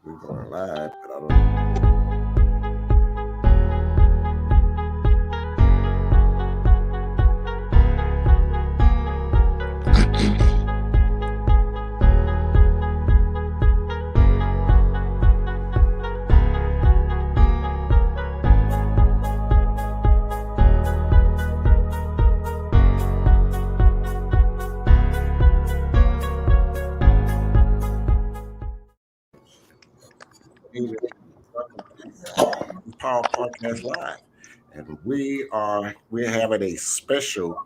We're going live, but I don't. Power Podcast Live, and we're having a special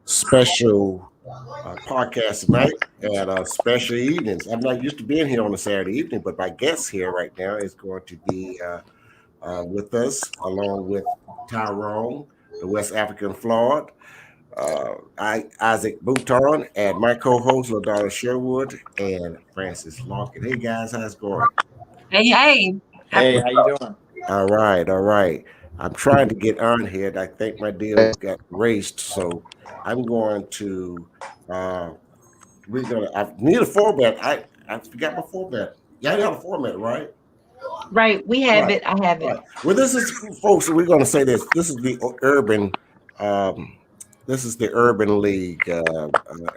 podcast tonight and special evenings. I'm not used to being here on a Saturday evening, but my guest here right now is going to be with us along with Tyrone, the West African Flawed, Isaac Bouton, and my co-host LaDonna Sherwood and Francis Lockett. Hey guys, how's it going? Hey, hey. Hey, how you doing? All right, all right. I'm trying to get on here, and I think my deal got erased, so I'm going to. Uh, we're gonna. I need a format. I forgot my format. Y'all got a format, right? Right, we have Right, it. I have it. right. Well, this is, folks. We're going to say this. This is the urban. Um, this is the urban league,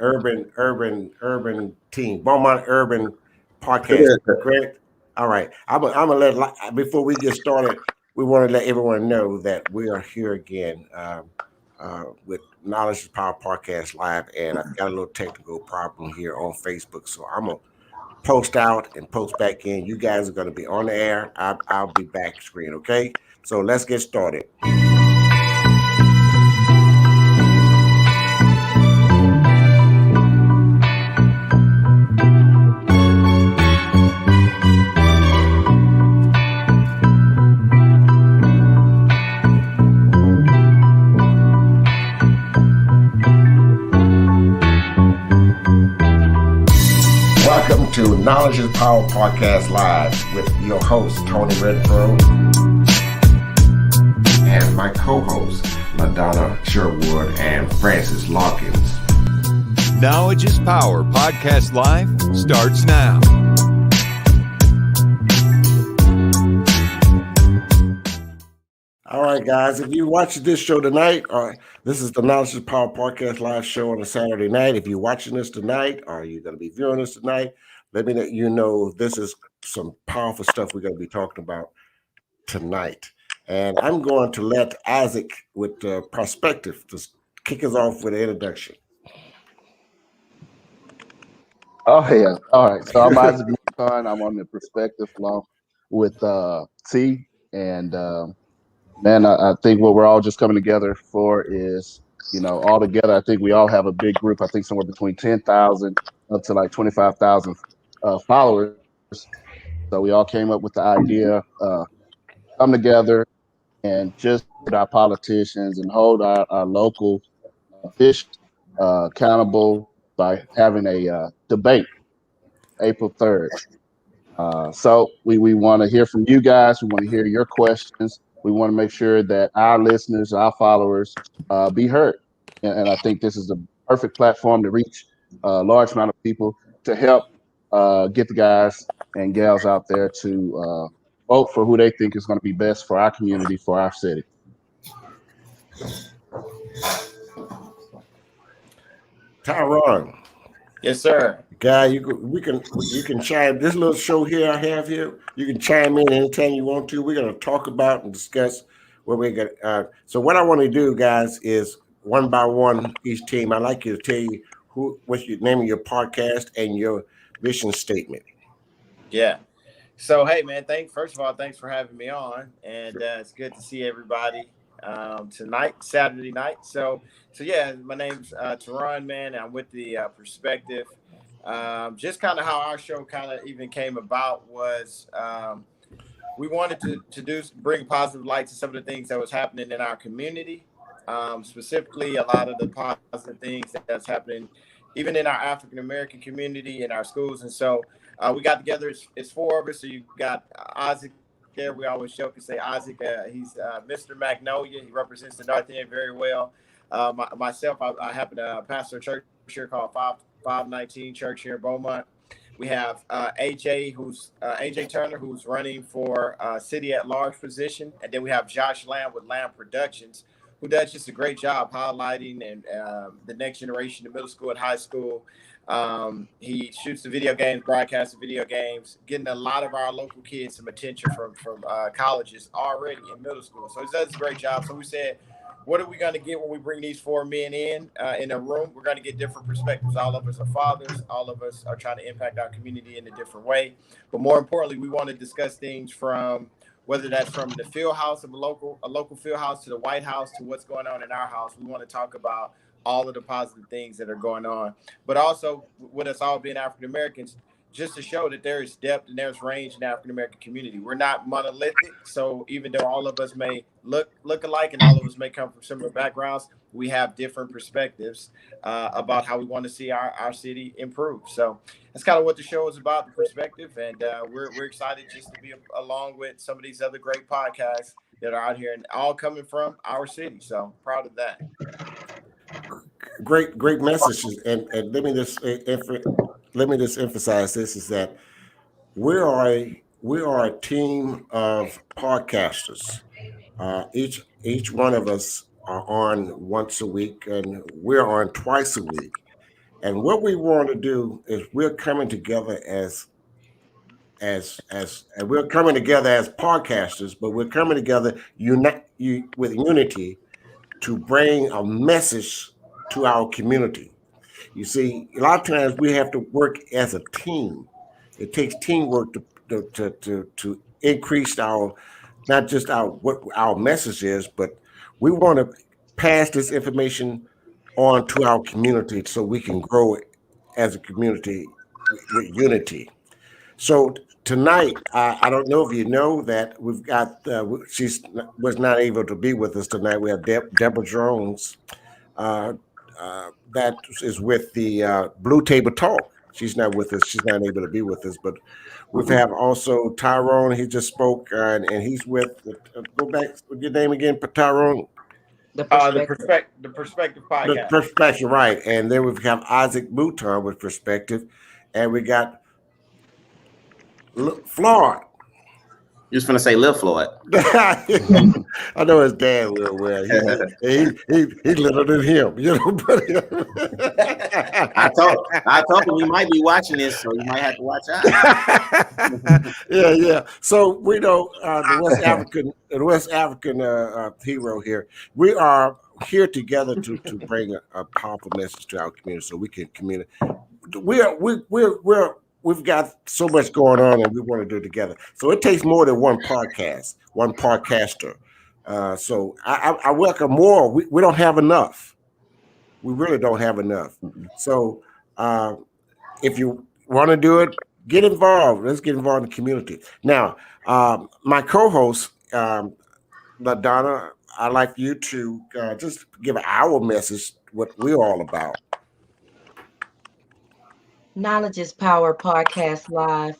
urban team, Beaumont Urban Podcast. Correct. All right. I'm gonna before we get started. We want to let everyone know that we are here again with Knowledge is Power Podcast Live, and I've got a little technical problem here on Facebook, so I'm gonna post out and post back in. You guys are going to be on the air. I'll be back screen. Okay. So let's get started. Welcome to Knowledge is Power Podcast Live with your host, Tony Redfro, and my co-hosts, LaDonna Sherwood and Francis Lockins. Knowledge is Power Podcast Live starts now. All right, guys, if you watch this show tonight, this is the Knowledge is Power Podcast Live show on a Saturday night. If you're watching this tonight, or you're going to be viewing this tonight, let me let you know this is some powerful stuff we're going to be talking about tonight. And I'm going to let Isaac with Perspective to kick us off with an introduction. Oh yeah. All right. So I'm Isaac Bouton. I'm on the Perspective along with T. And man, I think what we're all just coming together for is, all together. I think we all have a big group. I think somewhere between 10,000 up to like 25,000 followers. So we all came up with the idea, come together and just hold our politicians and hold our local officials accountable by having a debate April 3rd. So we want to hear from you guys. We want to hear your questions. We want to make sure that our listeners, our followers be heard. And I think this is the perfect platform to reach a large amount of people to help get the guys and gals out there to vote for who they think is going to be best for our community, for our city. Tyrone. Yes, sir. Guy, you can chime this little show here I have here. You can chime in anytime you want to. We're going to talk about and discuss what we got. So what I want to do, guys, is one by one each team. I'd like you to tell you what's your name of your podcast and your mission statement. Yeah. So hey, man, first of all, thanks for having me on, and it's good to see everybody tonight, Saturday night. So yeah, my name's Tyrone, man. And I'm with the Perspective. Just kind of how our show kind of even came about was we wanted to bring positive light to some of the things that was happening in our community, specifically a lot of the positive things that's happening even in our African American community, in our schools. And so we got together. It's four of us. So you got Isaac there. We always joke and say Isaac. He's Mr. Magnolia. He represents the North End very well. Myself, I happen to pastor a church here called 519 Church here in Beaumont. We have AJ Turner, who's running for city at large position, and then we have Josh Lamb with Lamb Productions, who does just a great job highlighting and the next generation of middle school and high school. He shoots the video games, broadcasts the video games, getting a lot of our local kids some attention from colleges already in middle school. So he does a great job. So we said, what are we going to get when we bring these four men in a room? We're going to get different perspectives. All of us are fathers. All of us are trying to impact our community in a different way. But more importantly, we want to discuss things from whether that's from the field house of a local field house to the White House to what's going on in our house. We want to talk about all of the positive things that are going on, but also with us all being African Americans, just to show that there is depth and there's range in the African American community. We're not monolithic, so even though all of us may look alike and all of us may come from similar backgrounds, we have different perspectives about how we want to see our city improve. So that's kind of what the show is about, the perspective, and we're excited just to be along with some of these other great podcasts that are out here and all coming from our city. So proud of that. Great messages, and let me just emphasize this: is that we are a team of podcasters. Each one of us are on once a week, and we're on twice a week. And what we want to do is we're coming together as we're coming together as podcasters, but we're coming together with unity to bring a message to our community. You see, a lot of times we have to work as a team. It takes teamwork to increase not just what our message is, but we want to pass this information on to our community so we can grow as a community with unity. So tonight, I don't know if you know that we've got she was not able to be with us tonight. We have Deborah Jones. That is with the Blue Table Talk. She's not with us. She's not able to be with us. But we have also Tyrone. He just spoke, and he's with. Go back with your name again, Tyrone. The Perspective podcast. The Perspective, right? And then we have Isaac Mouton with Perspective, and we got Floyd. You was gonna say Lil Floyd. I know his dad real well. He's little than him, you know. I told him we might be watching this, so you might have to watch out. Yeah. So we know the West African hero here. We are here together to bring a powerful message to our community, so we can communicate. We've got so much going on, and we want to do it together. So it takes more than one podcast, one podcaster. So I welcome more. We don't have enough. We really don't have enough. So if you want to do it, get involved. Let's get involved in the community. Now, my co-host, LaDonna, I'd like you to just give our message, what we're all about. Knowledge is Power Podcast Live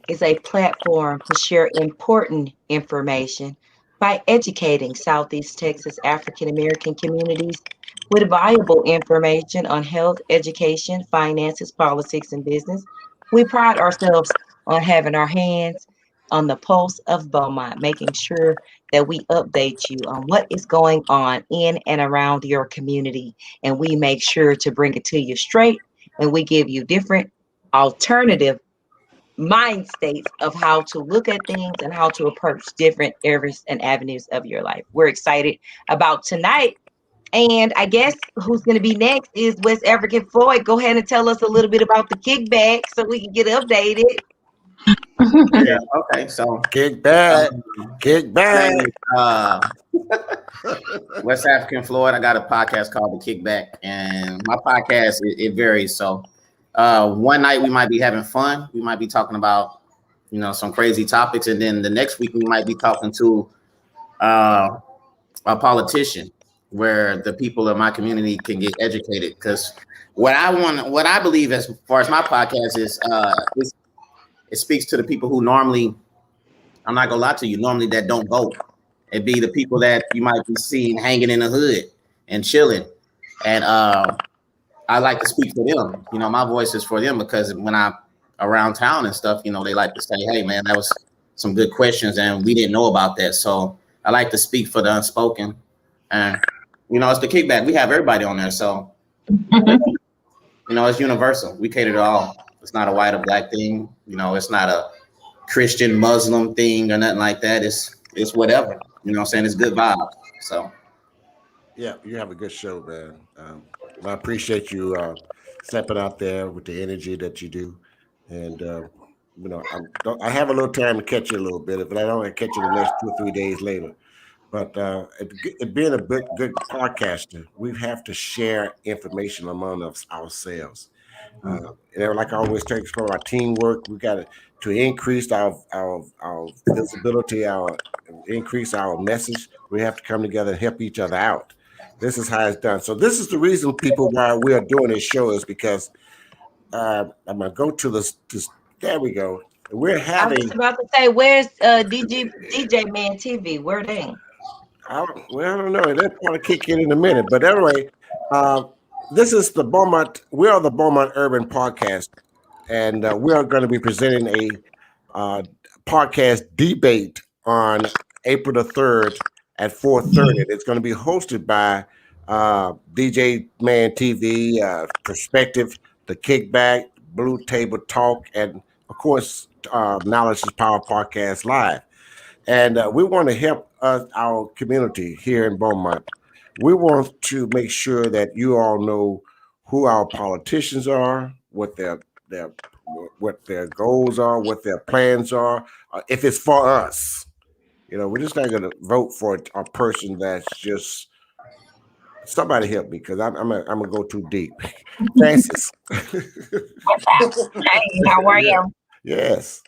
is a platform to share important information by educating Southeast Texas African American communities with valuable information on health, education, finances, politics, and business. We pride ourselves on having our hands on the pulse of Beaumont, making sure that we update you on what is going on in and around your community. And we make sure to bring it to you straight, and we give you different alternative mind states of how to look at things and how to approach different areas and avenues of your life. We're excited about tonight. And I guess who's going to be next is West African Floyd. Go ahead and tell us a little bit about the kickback so we can get updated. Yeah, okay. So Kickback. West African Floyd. I got a podcast called The Kickback, and my podcast it varies. So one night we might be having fun. We might be talking about some crazy topics, and then the next week we might be talking to a politician, where the people of my community can get educated. Because what I believe as far as my podcast is, it speaks to the people who normally, I'm not gonna lie to you, normally that don't vote. It'd be the people that you might be seeing hanging in the hood and chilling. And I like to speak for them. My voice is for them, because when I around town and stuff, you know, they like to say, hey man, that was some good questions and we didn't know about that. So I like to speak for the unspoken. And you know, it's the kickback. We have everybody on there. So you know, it's universal. We cater to all. It's not a white or black thing. You know, it's not a Christian Muslim thing or nothing like that. It's whatever. You know what I'm saying? It's good vibes. So Yeah, you have a good show, man. I appreciate you stepping out there with the energy that you do, and I have a little time to catch you a little bit, but I don't catch you the next 2 or 3 days later. But it being a good podcaster, we have to share information among us ourselves. Like I always take it's part of our teamwork. We got to increase our visibility, our increase our message. We have to come together and help each other out. This is how it's done. So this is the reason, people, why we are doing this show is because I'm gonna go to this. There we go. We're I having. was about to say, where's DJ Man TV? Where they? I don't know. They'll probably kick in a minute. But anyway, uh, this is the Beaumont. We are the Beaumont Urban Podcast, and we are going to be presenting a podcast debate on April the 3rd at 4:30. It's going to be hosted by DJ Man TV, Perspective, the Kickback, Blue Table Talk, and of course, Knowledge is Power Podcast Live. And we want to help our community here in Beaumont. We want to make sure that you all know who our politicians are, their what their goals are, what their plans are. If it's for us, we're just not going to vote for a person that's just somebody help me because I'm gonna go too deep. Francis. Hey, how are you? Yes.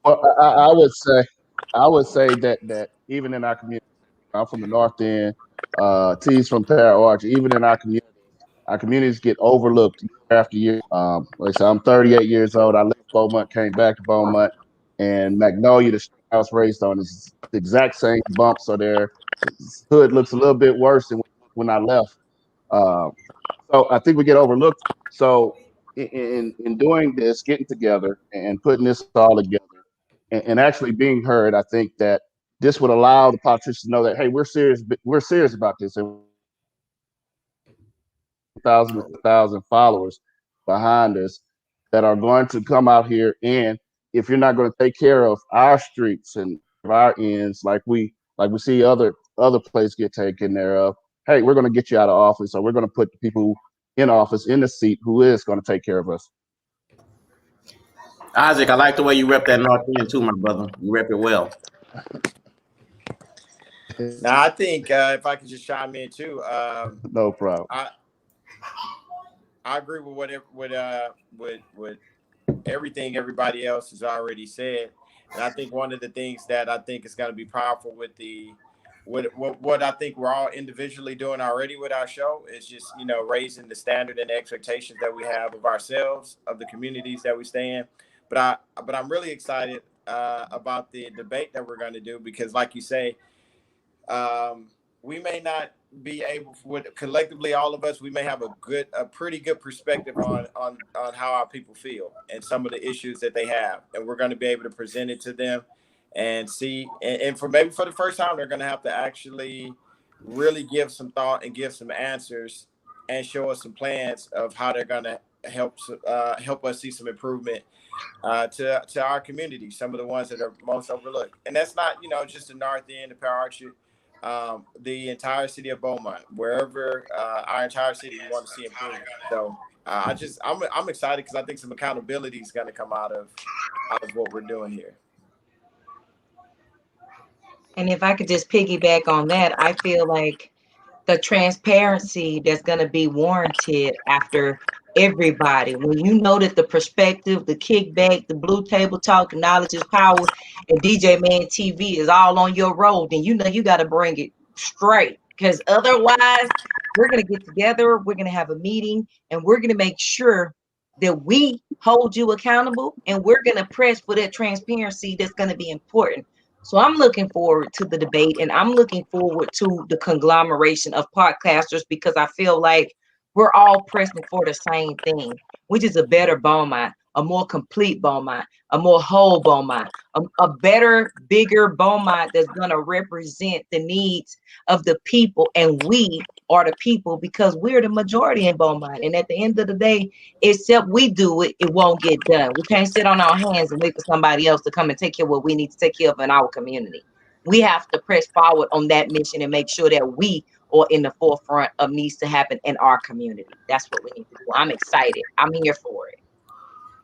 Well, I would say that even in our community, I'm from the North End, T's from Para Arch. Even in our communities get overlooked year after year. Like I said, I'm 38 years old. I left Beaumont, came back to Beaumont, and Magnolia, the street I was raised on, is the exact same bumps are there. Hood looks a little bit worse than when I left. So I think we get overlooked. So in doing this, getting together and putting this all together and actually being heard, I think that this would allow the politicians to know that, hey, we're serious. We're serious about this, and thousand followers behind us that are going to come out here. And if you're not going to take care of our streets and our ends, like we see other places get taken care of, hey, we're going to get you out of office, or we're going to put the people in office in the seat who is going to take care of us. Isaac, I like the way you rep that North End too, my brother. You rep it well. Now, I think if I could just chime in too, No problem. I agree with what everything everybody else has already said, and I think one of the things that I think is going to be powerful with what I think we're all individually doing already with our show is just raising the standard and the expectations that we have of ourselves, of the communities that we stay in. But I'm really excited about the debate that we're going to do because, like you say, we may not be able, collectively, all of us, we may have a pretty good perspective on how our people feel and some of the issues that they have, and we're going to be able to present it to them and see. And for maybe for the first time, they're going to have to actually really give some thought and give some answers and show us some plans of how they're going to help us see some improvement to our community, some of the ones that are most overlooked. And that's not just the North End, the Power Arch, the entire city of Beaumont, wherever our entire city we want to see improvement. So I'm excited because I think some accountability is going to come out of what we're doing here. And if I could just piggyback on that, I feel like the transparency that's going to be warranted after everybody. When you know that the perspective, the kickback, the blue table talk, knowledge is power, and DJ Man TV is all on your road, then you got to bring it straight. Because otherwise, we're going to get together, we're going to have a meeting, and we're going to make sure that we hold you accountable, and we're going to press for that transparency that's going to be important. So I'm looking forward to the debate, and I'm looking forward to the conglomeration of podcasters because I feel like we're all pressing for the same thing, which is a better Beaumont. a more complete Beaumont, a more whole Beaumont, a better, bigger Beaumont that's going to represent the needs of the people. And we are the people because we're the majority in Beaumont. And at the end of the day, except we do it, it won't get done. We can't sit on our hands and wait for somebody else to come and take care of what we need to take care of in our community. We have to press forward on that mission and make sure that we are in the forefront of needs to happen in our community. That's what we need to do. I'm excited. I'm here for it.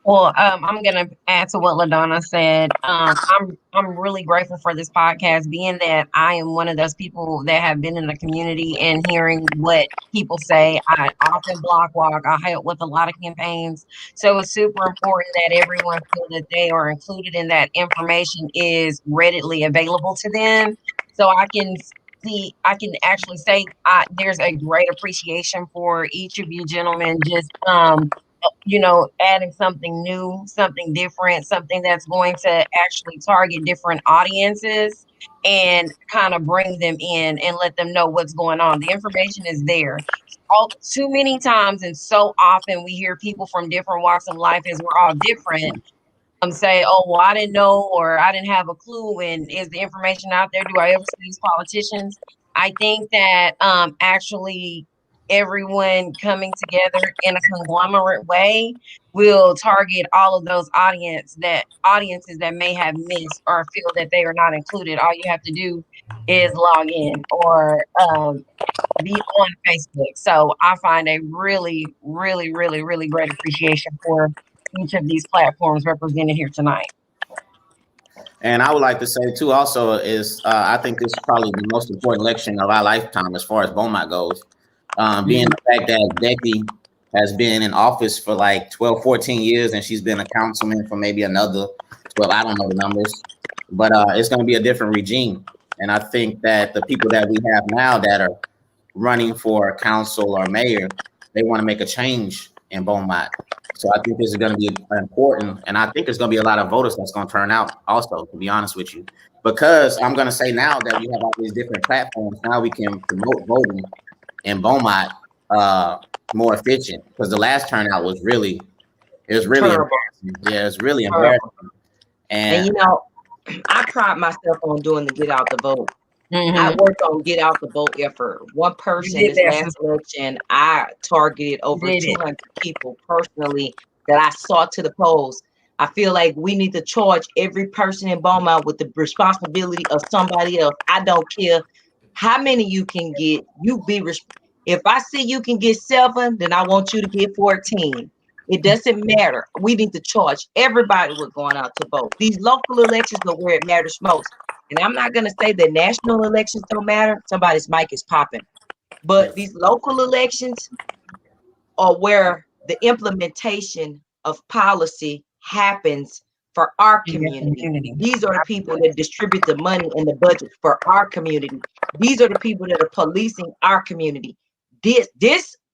Well, I'm gonna add to what LaDonna said. I'm really grateful for this podcast, being that I am one of those people that have been in the community and hearing what people say. I often block walk. I help with a lot of campaigns, so it's super important that everyone feel that they are included and that information is readily available to them. So I can actually say there's a great appreciation for each of you gentlemen. Just adding something new, something different, something that's going to actually target different audiences and kind of bring them in and let them know what's going on. The information is there. Too many times and so often we hear people from different walks of life, as we're all different, say, oh, well, I didn't know, or I didn't have a clue. And is the information out there? Do I ever see these politicians? I think that actually everyone coming together in a conglomerate way will target all of those audiences that may have missed or feel that they are not included. All you have to do is log in or be on Facebook. So I find a really, really, really, really great appreciation for each of these platforms represented here tonight. And I would like to say too, also is I think this is probably the most important election of our lifetime as far as Beaumont goes. Being the fact that Becky has been in office for like 12, 14 years, and she's been a councilman for maybe another 12, I don't know the numbers, but it's going to be a different regime. And I think that the people that we have now that are running for council or mayor, they want to make a change in Beaumont. So I think this is going to be important. And I think there's going to be a lot of voters that's going to turn out also, to be honest with you. Because I'm going to say now that we have all these different platforms, now we can promote voting in Beaumont more efficient. Because the last turnout was really embarrassing. Yeah, it's really embarrassing. And I pride myself on doing the get out the vote. Mm-hmm. I worked on get out the vote effort. One person this last election, I targeted over 200 people personally that I saw to the polls. I feel like we need to charge every person in Beaumont with the responsibility of somebody else. I don't care how many you can get. If I see you can get 7, then I want you to get 14. It doesn't matter. We need to charge everybody with going out to vote. These local elections are where it matters most. And I'm not going to say that national elections don't matter. Somebody's mic is popping. But these local elections are where the implementation of policy happens for our community. These are the people that distribute the money and the budget for our community. These are the people that are policing our community. This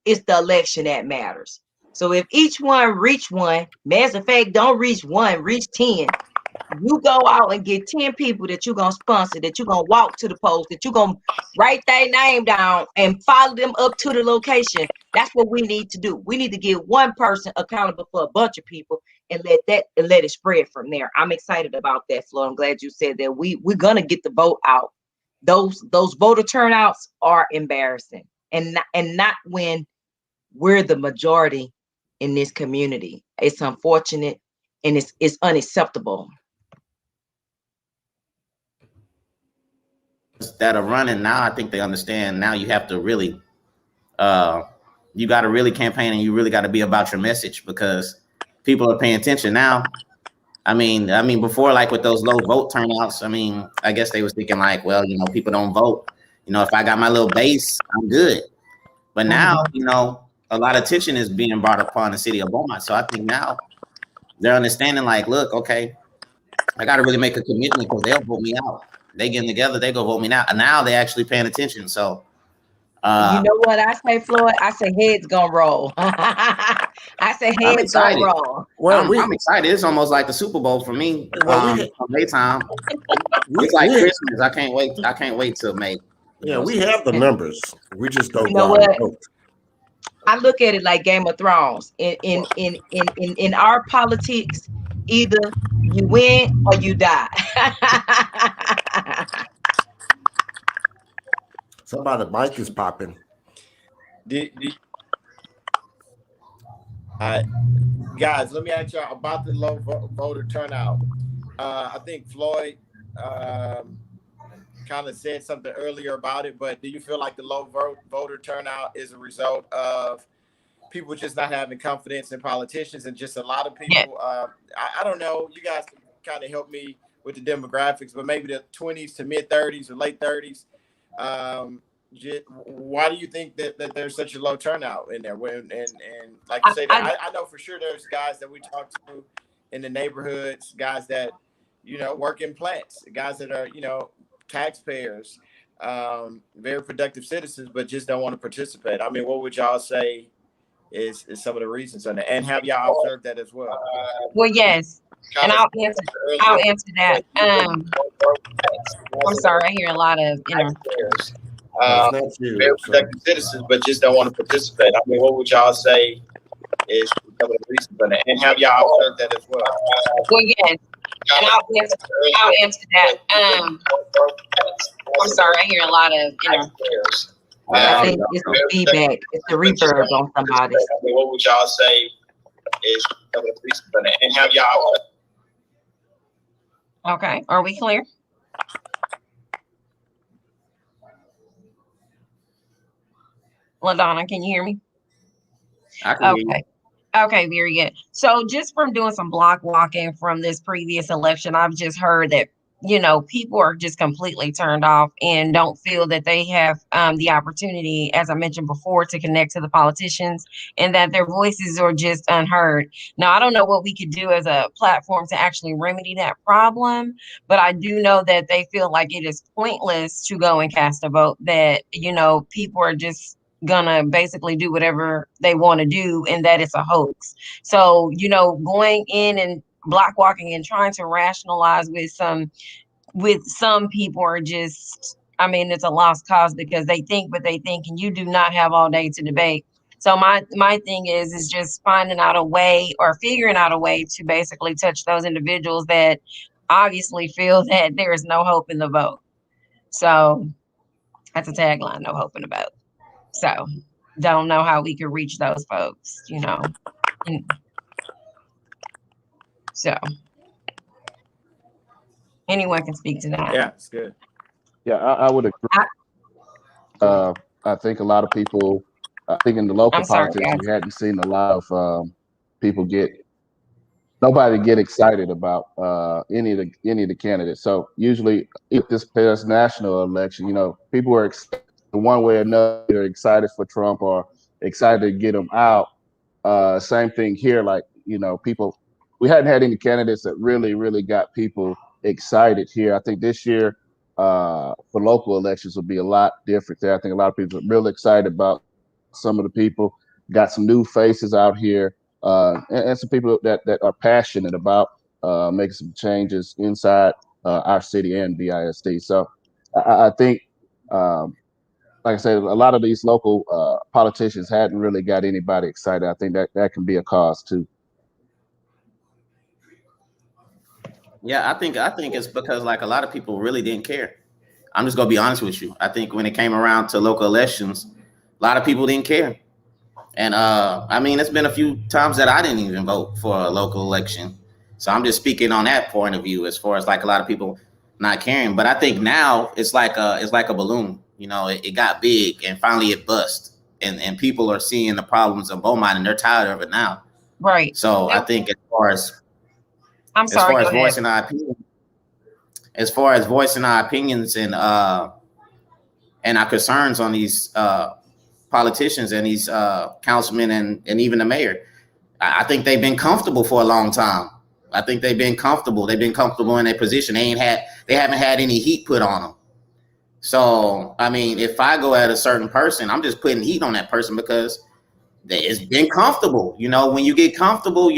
is the election that matters. So if each one reach one, matter of fact, don't reach one, reach 10. You go out and get 10 people that you're going to sponsor, that you're going to walk to the polls, that you're going to write their name down and follow them up to the location. That's what we need to do. We need to get one person accountable for a bunch of people and let it spread from there. I'm excited about that, Flo. I'm glad you said that. We're going to get the vote out. Those voter turnouts are embarrassing and not when we're the majority in this community. It's unfortunate and it's unacceptable. That are running now, I think they understand now you have to really you got to really campaign and you really got to be about your message because people are paying attention now. I mean before, like with those low vote turnouts, I guess they was thinking like, well, people don't vote, if I got my little base, I'm good. But now, a lot of attention is being brought upon the city of Beaumont. So I think now they're understanding like, look, okay, I got to really make a commitment because they'll vote me out. They getting together, they go vote me now. Now they actually paying attention. So you know what I say, Floyd? I say heads gonna roll. I say heads gonna roll. Well, I'm excited. It's almost like the Super Bowl for me. From Maytime. It's like Christmas. I can't wait. I can't wait till May. Yeah, we have the numbers. We just don't know what? vote. I look at it like Game of Thrones. In our politics, either you win or you die. Somebody mic is popping. Guys, let me ask y'all about the low voter turnout. I think Floyd kind of said something earlier about it, but do you feel like the low voter turnout is a result of people just not having confidence in politicians and just a lot of people? Yeah. I don't know. You guys can kind of help me with the demographics, but maybe the 20s to mid 30s or late 30s. Why do you think that there's such a low turnout in there? And like you say, that I know for sure there's guys that we talk to in the neighborhoods, guys that work in plants, guys that are taxpayers, very productive citizens, but just don't want to participate. I mean, what would y'all say is some of the reasons on that? And have y'all observed that as well? Well, yes, and I'll answer that. I'm sorry, I hear a lot of very productive citizens, but just don't want to participate. I mean, what would y'all say is some of the reasons on that? And have y'all observed that as well? Well, yes, and I'll answer that. I'm sorry, I hear a lot of I think it's the feedback. It's the reverb on somebody. I mean, what would y'all say is some of the reasons on that? And have y'all? Okay, are we clear? LaDonna, can you hear me? I can hear you. Okay, very good. So just from doing some block walking from this previous election, I've just heard that, people are just completely turned off and don't feel that they have the opportunity, as I mentioned before, to connect to the politicians, and that their voices are just unheard. Now, I don't know what we could do as a platform to actually remedy that problem, but I do know that they feel like it is pointless to go and cast a vote, that, people are just gonna basically do whatever they want to do, and that it's a hoax. So, going in and block walking and trying to rationalize with some people are just, I mean, it's a lost cause, because they think what they think, and you do not have all day to debate. So my thing is just finding out a way, or figuring out a way, to basically touch those individuals that obviously feel that there is no hope in the vote. So that's a tagline: no hope in the vote. So don't know how we could reach those folks, And so anyone can speak to that. Yeah, it's good. Yeah, I would agree. I think a lot of people, I think in the local politics, we hadn't seen a lot of people nobody get excited about any of the candidates. So usually, if this past national election, people were excited one way or another, either excited for Trump or excited to get him out. Same thing here. Like, people, we hadn't had any candidates that really got people excited here. I think this year for local elections will be a lot different there. I think a lot of people are really excited about some of the people. Got some new faces out here, and some people that are passionate about making some changes inside our city and BISD. So I think, like I said, a lot of these local politicians hadn't really got anybody excited. I think that can be a cause too. Yeah, I think it's because, like, a lot of people really didn't care. I'm just gonna be honest with you. I think when it came around to local elections, a lot of people didn't care. And I mean, it's been a few times that I didn't even vote for a local election. So I'm just speaking on that point of view, as far as like a lot of people not caring. But I think now it's like a balloon. It got big and finally it bust, and people are seeing the problems of Beaumont, and they're tired of it now. Right. So I think as far as voicing our opinions and our concerns on these politicians and these councilmen and even the mayor, I think they've been comfortable for a long time. I think they've been comfortable. They've been comfortable in their position. They haven't had any heat put on them. So, I mean, if I go at a certain person, I'm just putting heat on that person because it's been comfortable. When you get comfortable,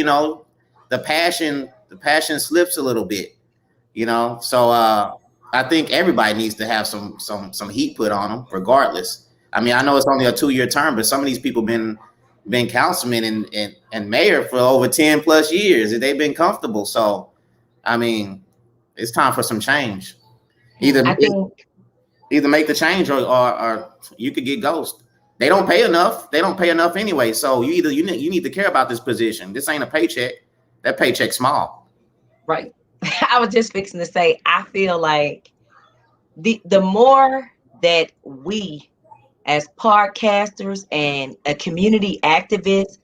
the passion slips a little bit. So I think everybody needs to have some heat put on them, regardless. I mean, I know it's only a 2-year term, but some of these people been been councilman and mayor for over 10 plus years. They've been comfortable. So, I mean, it's time for some change. Either make the change or you could get ghosted. They don't pay enough. They don't pay enough anyway. So you need to care about this position. This ain't a paycheck. That paycheck's small. Right. I was just fixing to say, I feel like the more that we as podcasters and a community activist,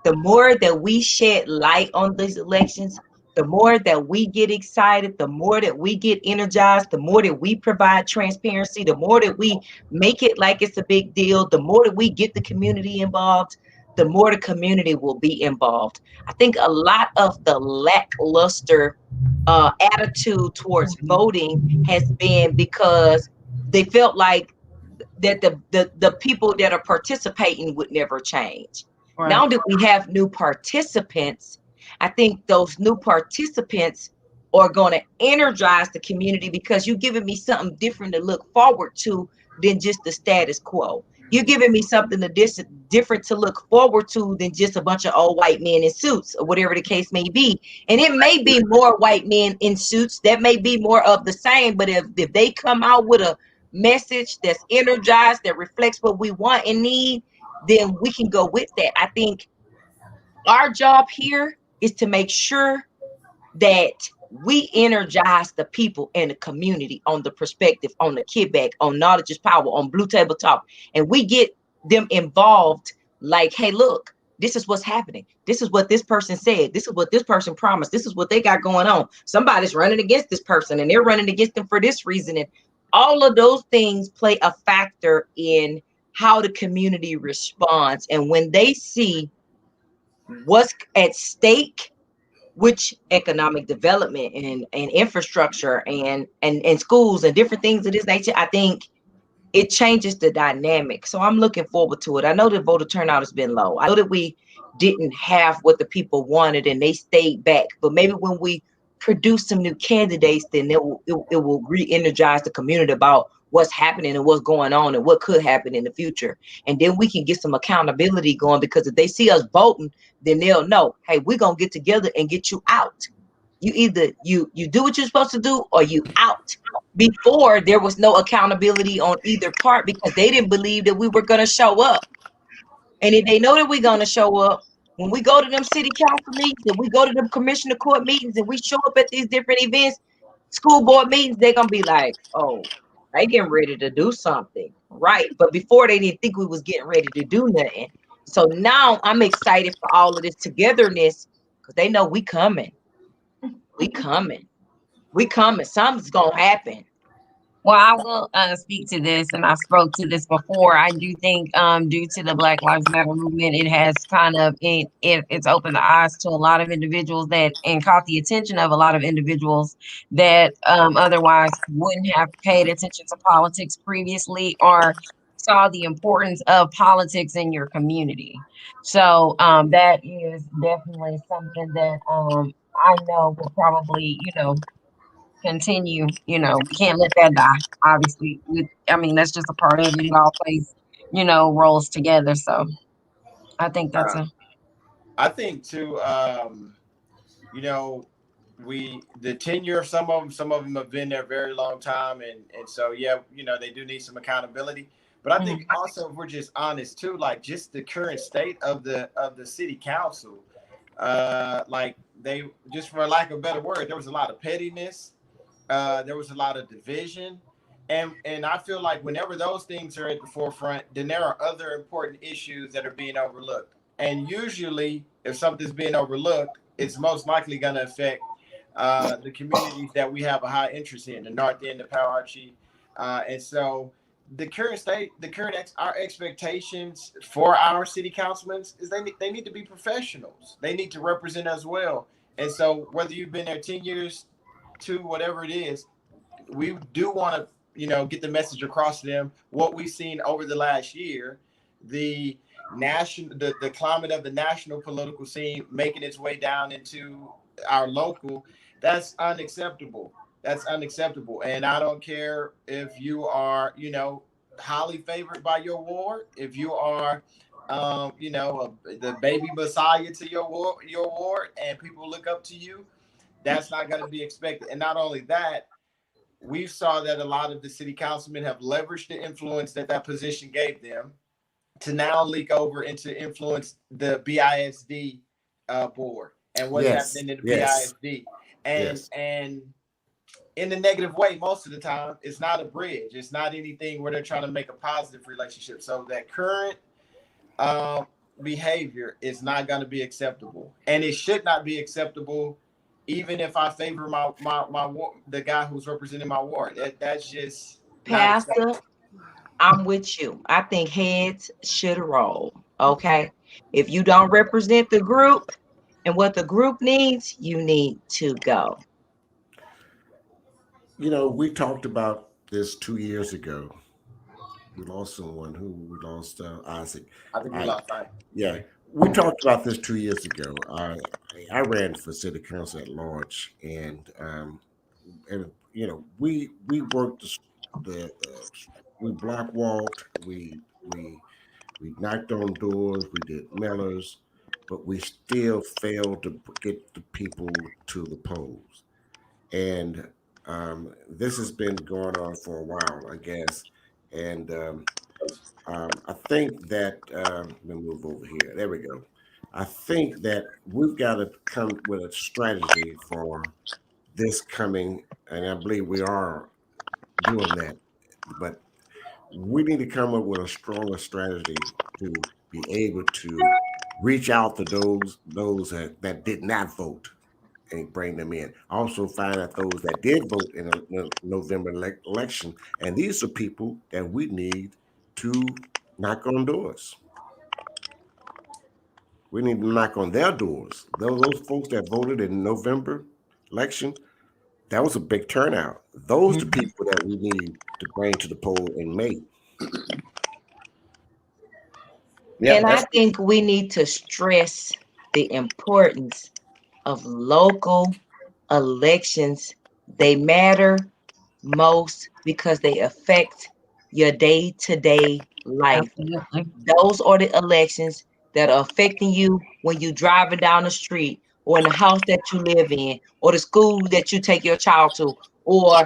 the more that we shed light on these elections, the more that we get excited, the more that we get energized, the more that we provide transparency, the more that we make it like it's a big deal, the more that we get the community involved, the more the community will be involved. I think a lot of the lackluster attitude towards voting has been because they felt like that the people that are participating would never change. Right. Now that we have new participants, I think those new participants are going to energize the community because you're giving me something different to look forward to than just the status quo. You're giving me something different to look forward to than just a bunch of old white men in suits or whatever the case may be. And it may be more white men in suits. That may be more of the same. But if they come out with a message that's energized, that reflects what we want and need, then we can go with that. I think our job here is to make sure that we energize the people in the community on the perspective, on the kickback, on knowledge is power, on Blue Table Talk, and we get them involved. Like, hey, look, this is what's happening. This is what this person said. This is what this person promised. This is what they got going on. Somebody's running against this person, and they're running against them for this reason. And all of those things play a factor in how the community responds. And when they see what's at stake, which economic development and infrastructure and schools and different things of this nature, I think it changes the dynamic. So I'm looking forward to it. I know the voter turnout has been low. I know that we didn't have what the people wanted and they stayed back. But maybe when we produce some new candidates, then it will re-energize the community about what's happening and what's going on and what could happen in the future. And then we can get some accountability going, because if they see us voting, then they'll know, hey, we're going to get together and get you out. You either you do what you're supposed to do or you out. Before, there was no accountability on either part because they didn't believe that we were going to show up. And if they know that we're going to show up, when we go to them city council meetings and we go to them commissioner court meetings and we show up at these different events, school board meetings, they're going to be like, oh, they getting ready to do something. Right. But before, they didn't think we was getting ready to do nothing. So now I'm excited for all of this togetherness because they know we coming. We coming. We coming. Something's going to happen. Well, I will speak to this, and I spoke to this before. I do think due to the Black Lives Matter movement, it has kind of it's opened the eyes to a lot of individuals and caught the attention of a lot of individuals that otherwise wouldn't have paid attention to politics previously or saw the importance of politics in your community. So that is definitely something that I know will probably, continue. We can't let that die, obviously. That's just a part of it. It all plays, roles together. So I think that's I think too, the tenure of some of them have been there a very long time. And so, yeah, they do need some accountability. But I think also, if we're just honest too, like just the current state of the city council, like they, just for lack of a better word, there was a lot of pettiness. There was a lot of division, and I feel like whenever those things are at the forefront, then there are other important issues that are being overlooked. And usually, if something's being overlooked, it's most likely going to affect the communities that we have a high interest in, the North End, the Powahachie, and so the current state, our expectations for our city councilmen is they need to be professionals. They need to represent us well. And so, whether you've been there 10 years, to whatever it is, we do want to get the message across to them what we've seen over the last year, the climate of the national political scene making its way down into our local. That's unacceptable. And I don't care if you are highly favored by your ward, if you are the baby messiah to your ward, and people look up to you. That's not going to be expected. And not only that, we saw that a lot of the city councilmen have leveraged the influence that position gave them to now leak over into influence the BISD board and what's happening in the BISD. And in the negative way, most of the time, it's not a bridge. It's not anything where they're trying to make a positive relationship. So that current behavior is not going to be acceptable, and it should not be acceptable, even if I favor my the guy who's representing my ward. That's just Pastor. I'm with you. I think heads should roll. Okay. If you don't represent the group and what the group needs, you need to go. We talked about this 2 years ago. We lost someone. We lost Isaac. I think we lost Isaac. Yeah. We talked about this 2 years ago. I ran for city council at large, and we worked we block walked, we knocked on doors, we did mailers, but we still failed to get the people to the polls. And this has been going on for a while, I guess. And I think that let me move over here. There we go. I think that we've got to come with a strategy for this coming, and I believe we are doing that. But we need to come up with a stronger strategy to be able to reach out to those that did not vote and bring them in. Also find out those that did vote in the November election, and these are people that we need to knock on doors. We need to knock on their doors. Those folks that voted in November election, that was a big turnout. Those are the people that we need to bring to the poll in May. Yeah, and I think we need to stress the importance of local elections. They matter most because they affect your day-to-day life. Absolutely. Those are the elections that are affecting you when you're driving down the street, or in the house that you live in, or the school that you take your child to, or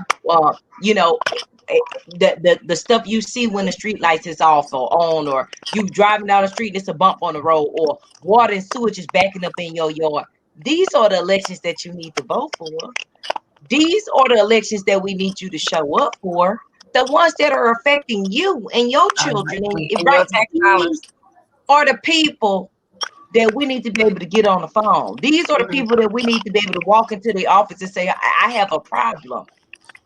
the stuff you see when the street lights is off or on, or you driving down the street, it's a bump on the road, or water and sewage is backing up in your yard. These are the elections that you need to vote for. These are the elections that we need you to show up for. The ones that are affecting you and your children. And right, these are the people that we need to be able to get on the phone. These are the people that we need to be able to walk into the office and say, I have a problem,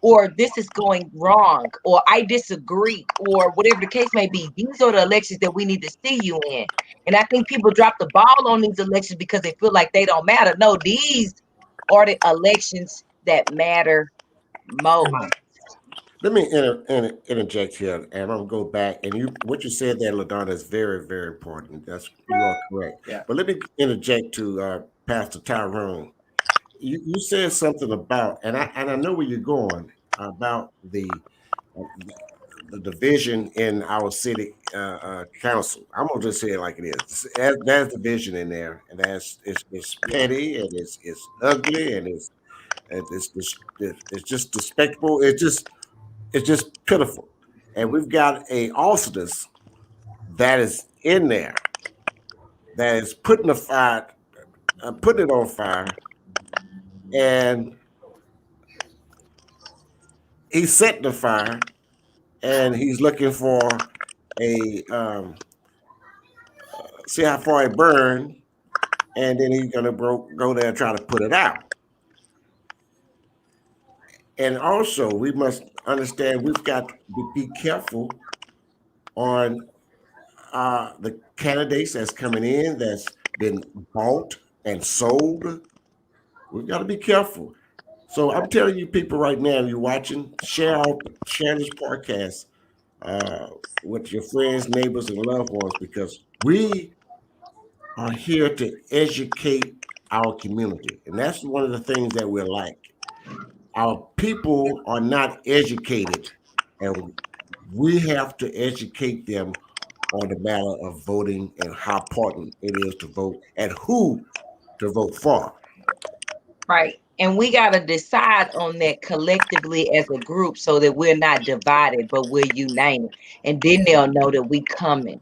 or this is going wrong, or I disagree, or whatever the case may be. These are the elections that we need to see you in. And I think people drop the ball on these elections because they feel like they don't matter. No, these are the elections that matter most. Let me interject here, and I'm gonna go back. And what you said there, LaDonna, is very, very important. You are correct. Yeah. But let me interject to Pastor Tyrone. You said something about, and I know where you're going about the division in our city council. I'm gonna just say it like it is. There's division in there, and it's petty, and it's ugly, and it's just despicable. It's just pitiful. And we've got a officers that is in there that is putting it on fire, and he's setting the fire, and he's looking for a see how far it burned, and then he's gonna go there and try to put it out. And also, we must understand we've got to be careful on the candidates that's coming in that's been bought and sold. We've got to be careful. So I'm telling you, people right now, you're watching, share this podcast with your friends, neighbors, and loved ones, because we are here to educate our community. And that's one of the things that we're like. Our people are not educated, and we have to educate them on the matter of voting and how important it is to vote and who to vote for. Right. And we got to decide on that collectively as a group so that we're not divided, but we're united. And then they'll know that we coming.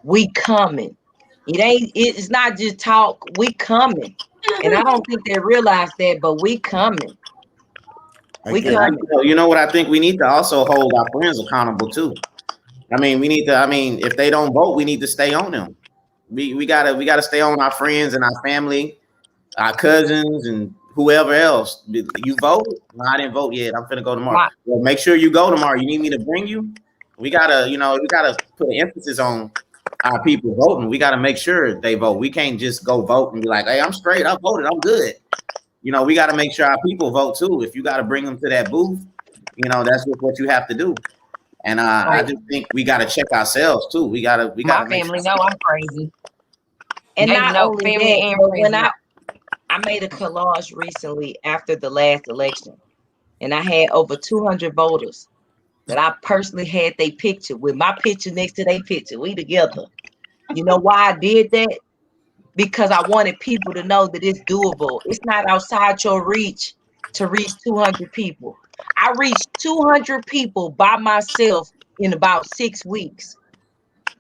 We coming. It's not just talk, we coming. And I don't think they realize that, but we coming. We coming. You know what I think we need to also hold our friends accountable too. I mean, we need to. I mean, if they don't vote, we need to stay on them. We gotta stay on our friends and our family, our cousins, and whoever else. You vote? No, I didn't vote yet. I'm finna go tomorrow. Well, make sure you go tomorrow. You need me to bring you? We gotta put an emphasis on our people voting. We gotta make sure they vote. We can't just go vote and be like, hey, I'm straight. I voted. I'm good. You know, we got to make sure our people vote too. If you got to bring them to that booth, you know, that's just what you have to do. And I just think we got to check ourselves too. We got to. My family know I'm crazy. And not only that, but when I made a collage recently after the last election, and I had over 200 voters that I personally had their picture with my picture next to their picture. We together. You know why I did that? Because I wanted people to know that it's doable. It's not outside your reach to reach 200 people. I reached 200 people by myself in about 6 weeks.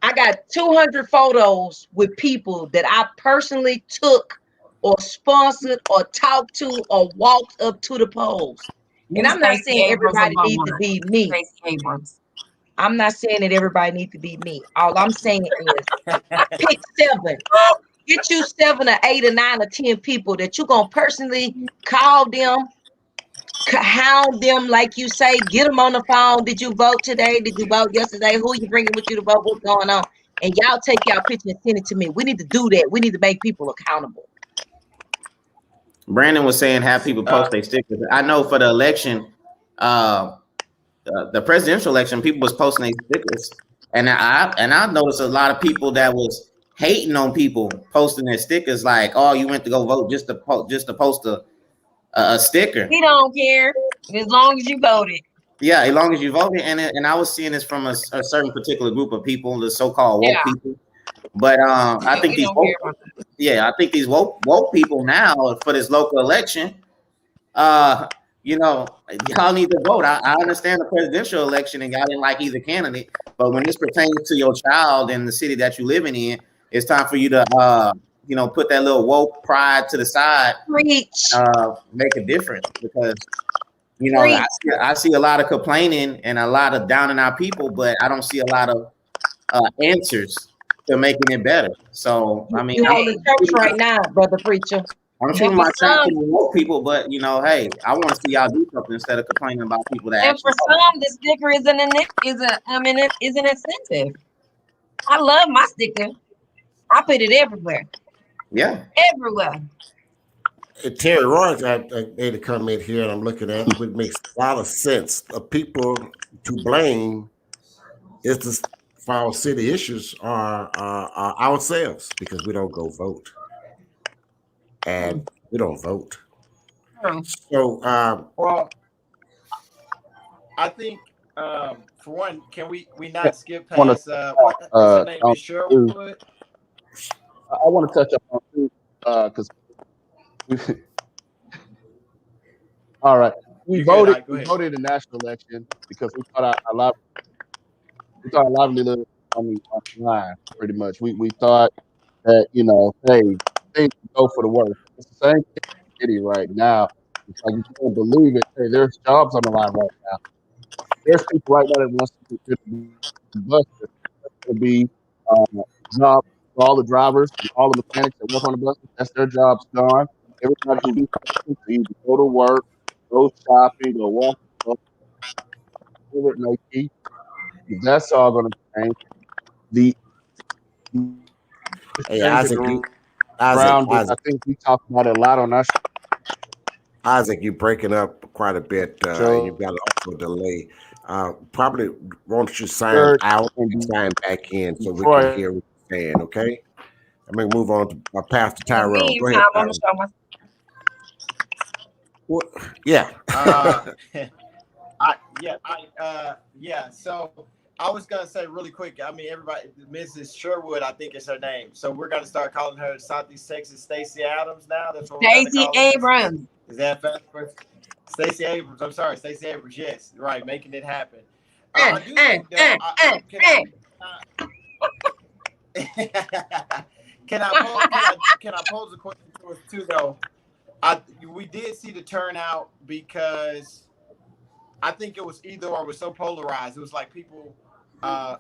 I got 200 photos with people that I personally took or sponsored or talked to or walked up to the polls. And I'm not saying everybody needs to be me. I'm not saying that everybody needs to be me. All I'm saying is pick 7. Get you 7 or 8 or 9 or 10 people that you're going to personally call them, hound them, like you say, get them on the phone. Did you vote today? Did you vote yesterday? Who you bringing with you to vote? What's going on? And y'all take y'all picture and send it to me. We need to do that. We need to make people accountable. Brandon was saying have people post their stickers. I know for the election, the presidential election, people was posting their stickers. And I noticed a lot of people that was hating on people posting their stickers, like, oh, you went to go vote just to post a sticker. We don't care as long as you voted. Yeah, as long as you voted. And I was seeing this from a certain particular group of people, the so-called woke people. But I think these woke people now for this local election, you know, y'all need to vote. I understand the presidential election and y'all didn't like either candidate, but when this pertains to your child and the city that you're living in, it's time for you to you know, put that little woke pride to the side. Make a difference, because you know, I see a lot of complaining and a lot of downing our people, but I don't see a lot of answers to making it better. So I mean, you hold the church right now, brother preacher. I'm shooting my shot to the woke people, but you know, hey, I want to see y'all do something instead of complaining about people that. And for some, the sticker is an incentive. I love my sticker. I put it everywhere. Yeah, everywhere. Terry Roy made a comment here, and I'm looking at it, which makes a lot of sense. The people to blame is for our city issues are ourselves, because we don't go vote, and we don't vote. So, well, I think for one, can we not skip past what's her name? Is Sherwood? I want to touch up on too, because all right, we voted in the national election because we thought our livelihood on the line. Pretty much, we thought that, you know, hey, things go for the worst. It's the same thing in the city right now. It's like, you can't believe it. Hey, there's jobs on the line right now. There's people right now that wants to be busted. To be job for all the drivers, all the mechanics that work on the buses. That's their job's gone. Everybody who do something to either go to work, go shopping, go walk, whatever it may be, that's all going to change. Hey, Isaac, I think we talked about it a lot on our show. Isaac, you're breaking up quite a bit. You've got also a delay. Probably won't you sign out and sign back in so we can hear what you're saying, okay? I'm going to move on to Pastor Tyrell. Go ahead. Yeah. So I was gonna say really quick. I mean, everybody, Mrs. Sherwood, I think is her name. So we're gonna start calling her Southeast Texas Stacey Adams now. That's what we're gonna Stacey call her. Abrams. Is that fast? Stacey Abrams. I'm sorry, Stacey Abrams. Yes, right, making it happen. I do think though. Can I pose a question to us too though? We did see the turnout because I think it was either or. It was so polarized. It was like people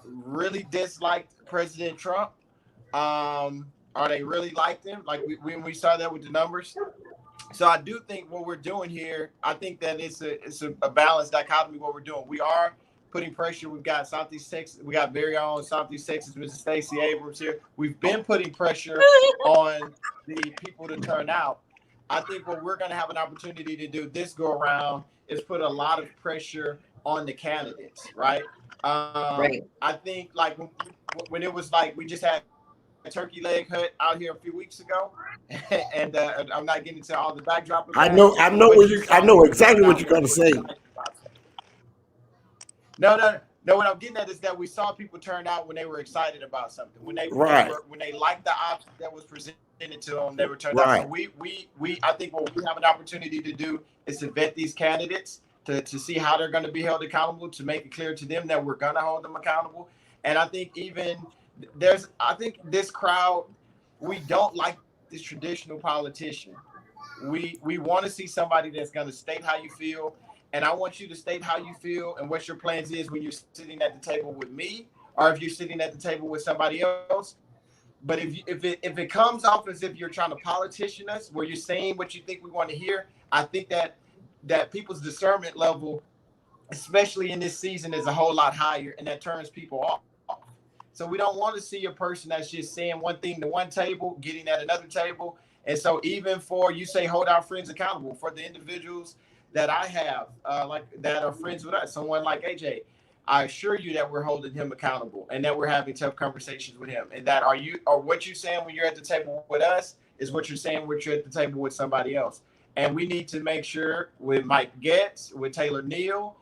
really disliked President Trump, or they really liked him. Like when we saw that with the numbers. So I do think what we're doing here, I think that it's a balanced dichotomy. What we're doing, we are putting pressure. We've got Southeast Texas. We got very own Southeast Texas, Mrs. Stacey Abrams here. We've been putting pressure on the people to turn out. I think what we're going to have an opportunity to do this go around is put a lot of pressure on the candidates, right? Right. I think like when it was like we just had a turkey leg hut out here a few weeks ago, and I'm not getting into all the backdrop of that. I know exactly what you're going to say. No. What I'm getting at is that we saw people turn out when they were excited about something. When they liked the option that was presented to them, they were turned out. So we I think what we have an opportunity to do is to vet these candidates to see how they're going to be held accountable, to make it clear to them that we're going to hold them accountable. And I think I think this crowd, we don't like this traditional politician. We want to see somebody that's going to state how you feel. And I want you to state how you feel and what your plans is when you're sitting at the table with me, or if you're sitting at the table with somebody else. But if it comes off as if you're trying to politician us, where you're saying what you think we want to hear, I think that people's discernment level, especially in this season, is a whole lot higher, and that turns people off. So we don't want to see a person that's just saying one thing to one table, getting at another table. And so even for, you say, hold our friends accountable, for the individuals that I have, like that are friends with us, someone like AJ, I assure you that we're holding him accountable and that we're having tough conversations with him. And that what you're saying when you're at the table with us is what you're saying when you're at the table with somebody else. And we need to make sure with Mike Getz, with Taylor Neal,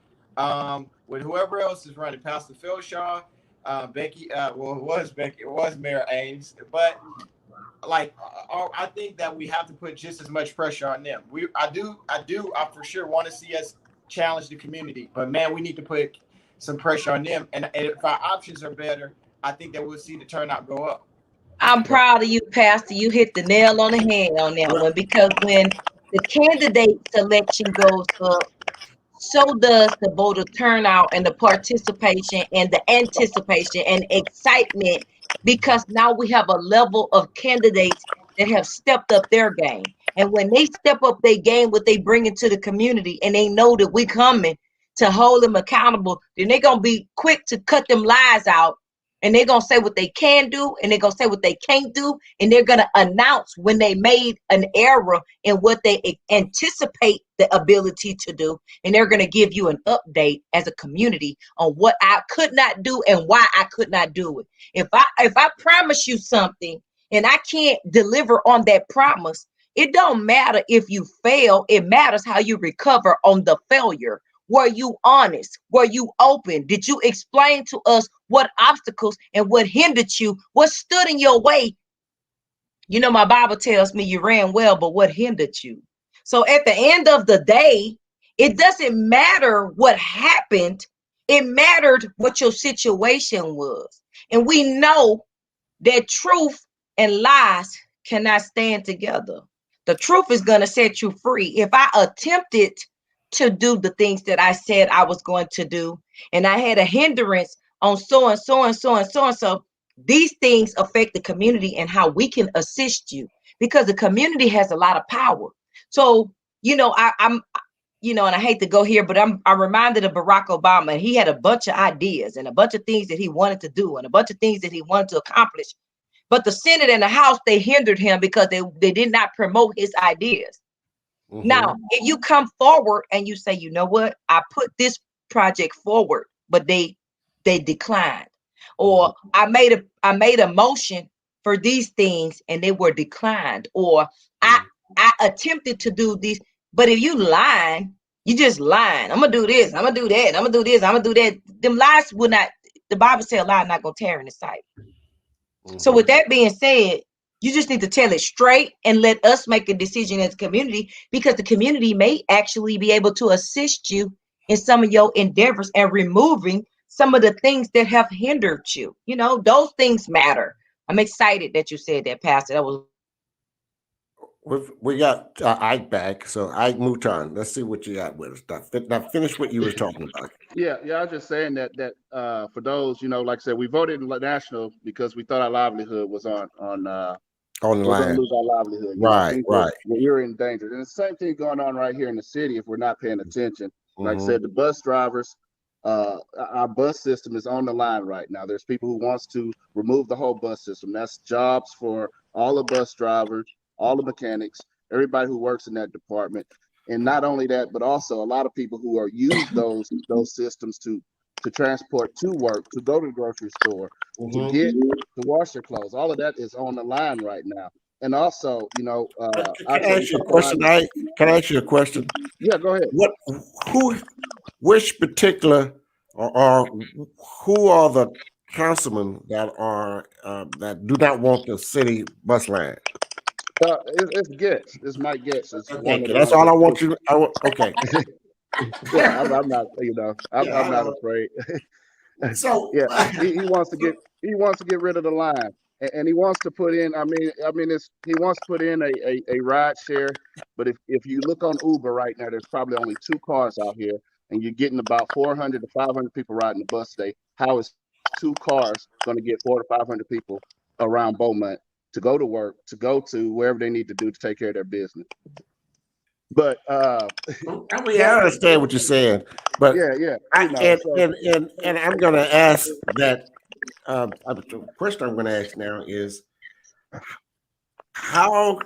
with whoever else is running, Pastor Phil Shaw, Becky, it was Mayor Ames, but like I think that we have to put just as much pressure on them. I for sure want to see us challenge the community, but man, we need to put some pressure on them. And if our options are better, I think that we'll see the turnout go up. I'm proud of you, Pastor. You hit the nail on the head on that one, because when the candidate selection goes up, so does the voter turnout and the participation and the anticipation and excitement, because now we have a level of candidates that have stepped up their game. And when they step up their game, what they bring into the community, and they know that we're coming to hold them accountable, then they're going to be quick to cut them lies out. And they're going to say what they can do, and they're going to say what they can't do. And they're going to announce when they made an error in what they anticipate the ability to do. And they're going to give you an update as a community on what I could not do and why I could not do it. If I promise you something and I can't deliver on that promise, it don't matter if you fail. It matters how you recover on the failure. Were you honest? Were you open? Did you explain to us what obstacles and what hindered you, what stood in your way? You know, my Bible tells me you ran well, but what hindered you? So at the end of the day, it doesn't matter what happened. It mattered what your situation was. And we know that truth and lies cannot stand together. The truth is going to set you free. If I attempted to do the things that I said I was going to do, and I had a hindrance on so and so and so and so and so, these things affect the community and how we can assist you, because the community has a lot of power. So, you know, I'm and I hate to go here, but I'm reminded of Barack Obama, and he had a bunch of ideas and a bunch of things that he wanted to do and a bunch of things that he wanted to accomplish. But the Senate and the House, they hindered him because they did not promote his ideas. Mm-hmm. Now, if you come forward and you say, you know what, I put this project forward, but they declined, or I made a motion for these things and they were declined, or I attempted to do these, but if you lying, you just lying. I'm gonna do this, I'm gonna do that, I'm gonna do this, I'm gonna do that. Them lies will not, the Bible says a lie not gonna tear in the sight. So with that being said, you just need to tell it straight and let us make a decision as a community, because the community may actually be able to assist you in some of your endeavors and removing some of the things that have hindered you. You know, those things matter. I'm excited that you said that, Pastor. That was. We got Ike back, so Ike Mouton. Let's see what you got with us. Now finish what you were talking about. Yeah, I was just saying that for those, you know, like I said, we voted in national because we thought our livelihood was on the line. We're going to lose our livelihood. Right. We're in danger. And the same thing going on right here in the city if we're not paying attention. Like I said, the bus drivers, our bus system is on the line right now. There's people who wants to remove the whole bus system. That's jobs for all the bus drivers, all the mechanics, everybody who works in that department. And not only that, but also a lot of people who are use those systems to transport to work, to go to the grocery store, to wash their clothes. All of that is on the line right now. And also, you know, can I ask you a question? Can I ask you a question? Yeah, go ahead. Which particular, or who are the councilmen that are that do not want the city bus line? It's Getz. It's Mike Getz. Okay, that's all I want you. Okay. Yeah, I'm not. You know, I'm not afraid. So yeah, he wants to get rid of the line, and he wants to put in. He wants to put in a ride share. But if you look on Uber right now, there's probably only 2 cars out here, and you're getting about 400 to 500 people riding the bus today. How is 2 cars going to get 400 to 500 people around Beaumont to go to work, to go to wherever they need to do to take care of their business? But I understand what you're saying, but yeah. And I'm going to ask that. The question I'm going to ask now is how.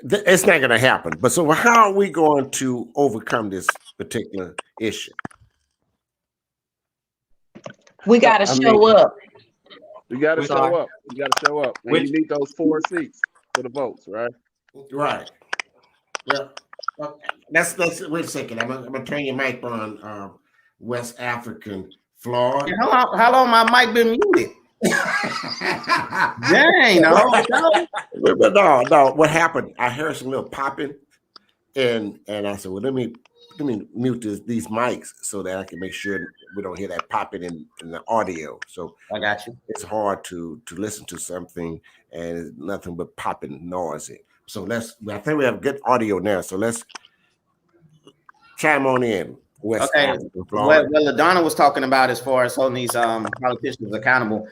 It's not going to happen, but so how are we going to overcome this particular issue? We got to show up. We got to show up. We got to show up. And you need those 4 seats for the votes, right? Right. Well, that's wait a second. I'm gonna turn your mic on, West African Floyd. How long my mic been muted? Dang, no. What happened? I heard some little popping, and I said, well, let me mute these mics so that I can make sure we don't hear that popping in the audio. So I got you. It's hard to listen to something and it's nothing but popping noisy. So I think we have good audio now. So let's chime on in. West African, what LaDonna was talking about as far as holding these politicians accountable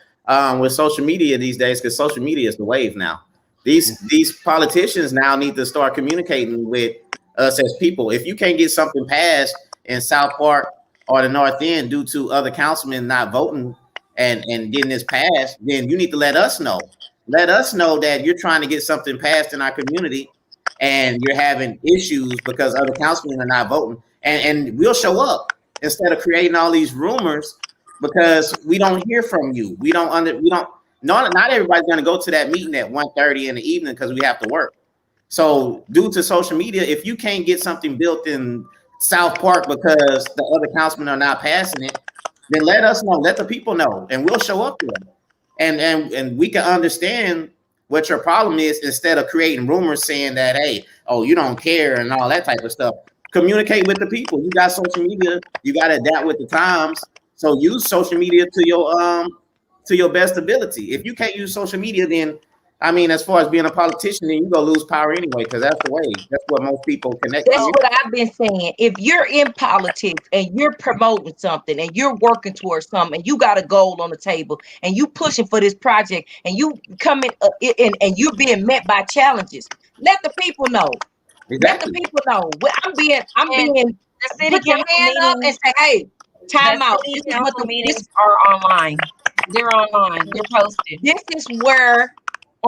with social media these days, because social media is the wave now. These politicians now need to start communicating with us as people. If you can't get something passed in South Park or the North End due to other councilmen not voting and getting this passed, then you need to let us know. Let us know that you're trying to get something passed in our community and you're having issues because other councilmen are not voting. And we'll show up instead of creating all these rumors because we don't hear from you. Not everybody's going to go to that meeting at 1:30 in the evening because we have to work. So due to social media, if you can't get something built in South Park because the other councilmen are not passing it, then let us know, let the people know, and we'll show up to them. And we can understand what your problem is instead of creating rumors saying that, hey, you don't care and all that type of stuff. Communicate with the people. You got social media, you got to adapt with the times. So use social media to your best ability. If you can't use social media, then as far as being a politician, then you're gonna lose power anyway, because that's the way. That's what most people connect. That's what I've been saying. If you're in politics and you're promoting something and you're working towards something and you got a goal on the table and you pushing for this project and you coming and you're being met by challenges, let the people know. Exactly. Let the people know. I'm being the city put your hand up and say, hey, time out. City council meetings are online. They're online. They're posted. This is where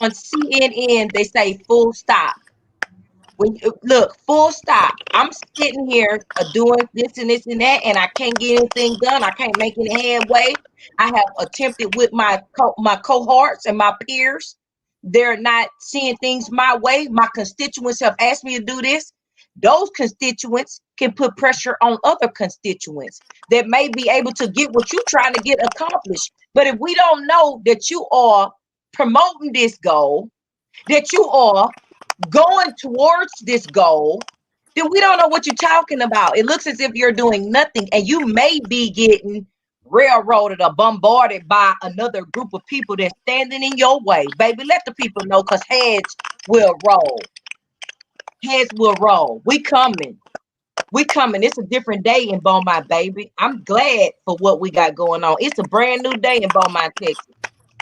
on CNN they say full stop. When look, full stop. I'm sitting here doing this and this and that, and I can't get anything done. I can't make any headway. I have attempted with my cohorts and my peers. They're not seeing things my way. My constituents have asked me to do this. Those constituents can put pressure on other constituents that may be able to get what you're trying to get accomplished. But if we don't know that you are promoting this goal, that you are going towards this goal, then we don't know what you're talking about. It looks as if you're doing nothing, and you may be getting railroaded or bombarded by another group of people that's standing in your way. Baby, let the people know, because heads will roll. Heads will roll. We coming. It's a different day in Beaumont, baby. I'm glad for what we got going on. It's a brand new day in Beaumont, Texas.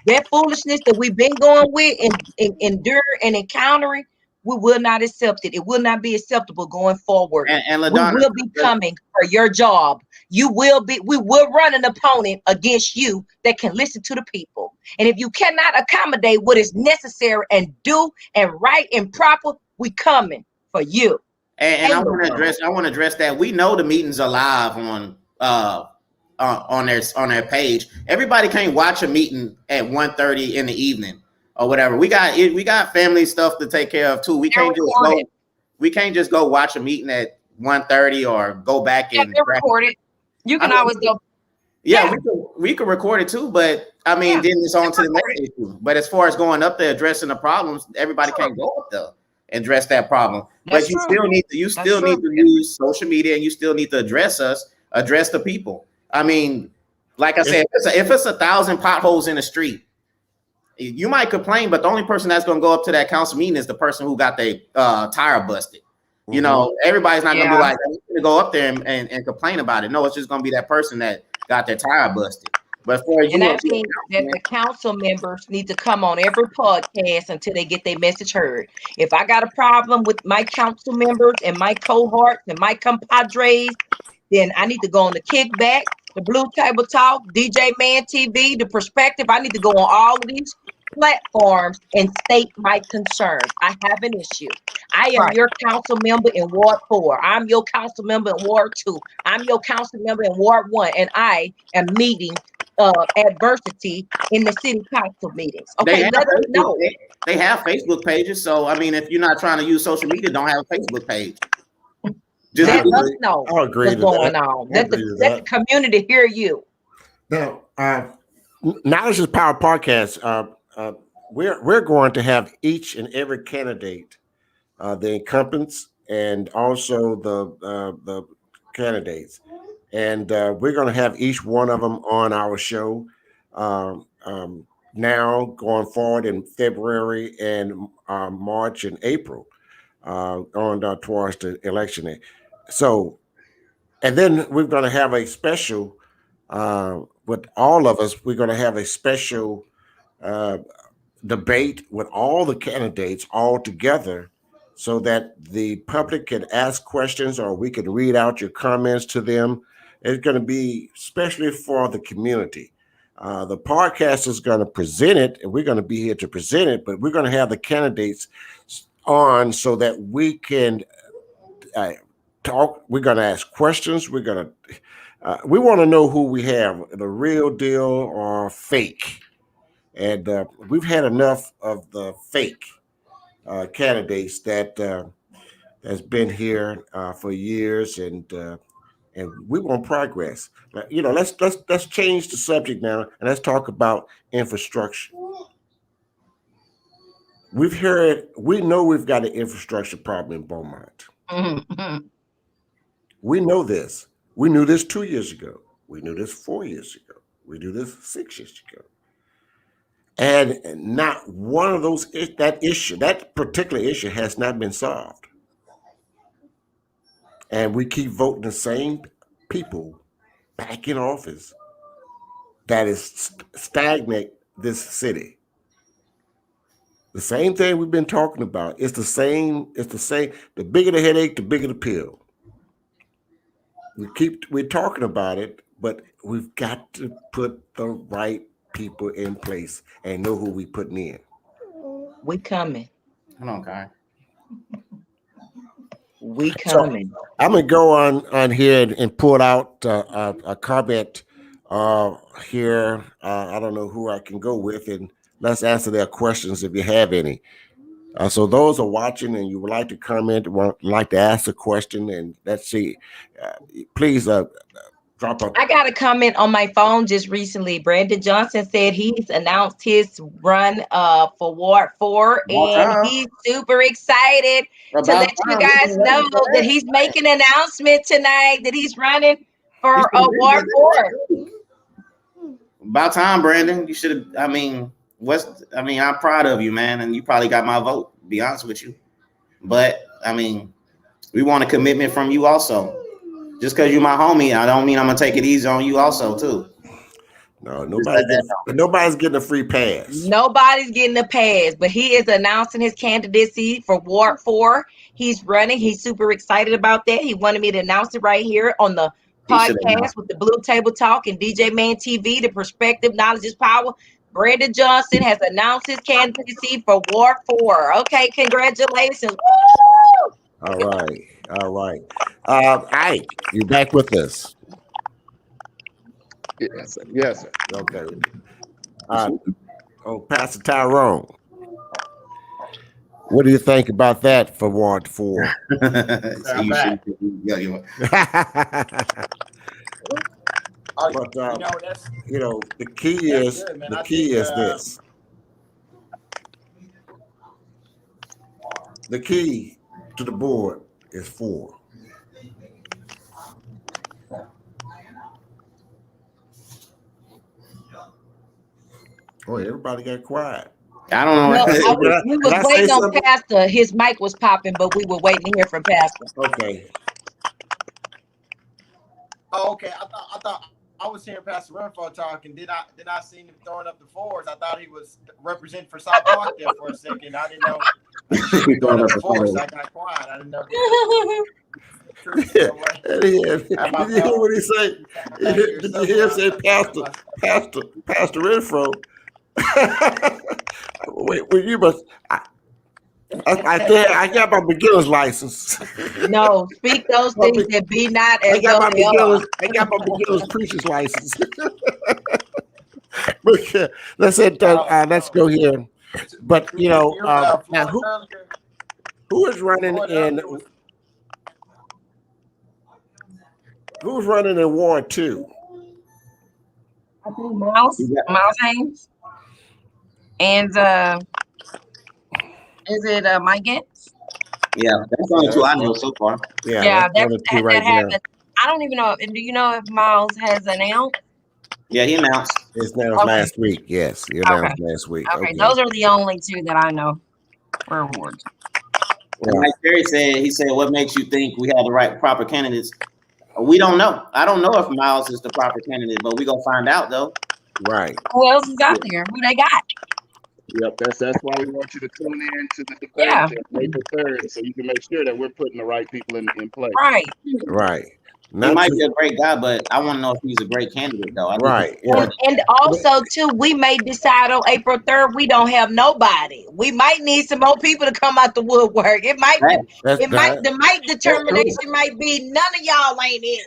That foolishness that we've been going with and endure and encountering, we will not accept it. It will not be acceptable going forward. And we LaDonna, will be coming for your job. We will run an opponent against you that can listen to the people. And if you cannot accommodate what is necessary and do and right and proper, we coming for you. And I want to address that. We know the meetings are live on their page. Everybody can't watch a meeting at 1:30 in the evening or whatever. We got family stuff to take care of too. We can't just go watch a meeting at 1:30 or go back and record it. You can always go. Yeah, we can record it too, but I mean, then it's on to the next issue. But as far as going up there addressing the problems, everybody can't go up there and address that problem. But you still need to use social media, and you still need to address the people. I mean, like I said, if it's 1,000 potholes in the street, you might complain, but the only person that's going to go up to that council meeting is the person who got their tire busted. You know, everybody's not going to be like, I'm going to go up there and complain about it. No, it's just going to be that person that got their tire busted. But for you, I think that the council members need to come on every podcast until they get their message heard. If I got a problem with my council members and my cohorts and my compadres, then I need to go on the Kickback, the Blue Table Talk, DJ Man TV, the Perspective. I need to go on all of these platforms and state my concerns. I have an issue. I am your council member in Ward 4. I'm your council member in Ward 2. I'm your council member in Ward 1, and I am meeting adversity in the city council meetings. Okay, let us know. They have Facebook pages, so I mean, if you're not trying to use social media, don't have a Facebook page. Just let us know what's going on. Let the community hear you. Now, Knowledge is Power podcast. We're going to have each and every candidate, the incumbents, and also the candidates, and we're going to have each one of them on our show now going forward in February and March and April on towards the election day. So, and then we're going to have a special with all of us. We're going to have a special debate with all the candidates all together, so that the public can ask questions or we can read out your comments to them. It's going to be especially for the community. The podcast is going to present it, and we're going to be here to present it, but we're going to have the candidates on so that we can talk. We're going to ask questions. We want to know who we have, the real deal or fake. And we've had enough of the fake candidates that has been here for years, and we want progress. You know, let's change the subject now, and let's talk about infrastructure. We know we've got an infrastructure problem in Beaumont. Mm-hmm. We know this. We knew this 2 years ago. We knew this 4 years ago. We knew this 6 years ago. And not one of those, that particular issue has not been solved. And we keep voting the same people back in office that is stagnate this city. The same thing we've been talking about. It's the same. The bigger the headache, the bigger the pill. We're talking about it, but we've got to put the right people in place and know who we putting in. We coming. Hold on, Kai. We coming. So I'm gonna go on here and pull out a comment here. I don't know who I can go with, and let's answer their questions if you have any. So those are watching and you would like to comment, like to ask a question, and let's see, please drop a. I got a comment on my phone just recently. Brandon Johnson said he's announced his run for Ward 4, and he's super excited to let you guys know that he's making an announcement tonight that he's running for Ward 4. About time, Brandon. You should have. I'm proud of you, man, and you probably got my vote. To be honest with you, but we want a commitment from you also. Just because you're my homie, I don't mean I'm gonna take it easy on you also too. No, nobody's getting a free pass. Nobody's getting a pass, but he is announcing his candidacy for Ward 4. He's running. He's super excited about that. He wanted me to announce it right here on the podcast with the Blue Table Talk and DJ Man TV. The perspective, knowledge is power. Brandon Johnson has announced his candidacy for Ward 4. Okay, congratulations. Woo! All right. Ike, you back with us? Yes, sir. Okay. Pastor Tyrone, what do you think about that for Ward 4? But the key is this. The key to the board is 4. Oh, everybody got quiet. I don't know. We was waiting on Pastor. His mic was popping, but we were waiting to hear from Pastor. Okay. Oh, okay. I thought I was hearing Pastor Renfro talking. Did I see him throwing up the 4s? I thought he was representing for South Park there for a second. I didn't know he was throwing up the 4s. I got quiet. I didn't know. Did you hear what he said? Did you hear him say Pastor Renfro? Wait, you must. I got my beginner's license. No, speak those things that be not as though they are. I got my beginner's preacher's license. But let's go here. But now who is running in? Who's running in Ward 2? I think Miles Haynes. And is it Mike Gantz? Yeah, that's the only 2 I know so far. Yeah, that happened. I don't even know. Do you know if Miles has announced? Yeah, he announced. It's announced last week. Yes, he announced last week. Okay, those are the only 2 that I know for awards. Like Terry said, he said, "What makes you think we have the proper candidates?" We don't know. I don't know if Miles is the proper candidate, but we gonna find out though. Right. Who else is out there? Who they got? Yep, that's why we want you to tune in to the debate April 3rd, so you can make sure that we're putting the right people in play. Right. He might be a great guy, but I want to know if he's a great candidate, though. And also, too, we may decide on April 3rd we don't have nobody. We might need some more people to come out the woodwork. It might the determination might be none of y'all ain't in.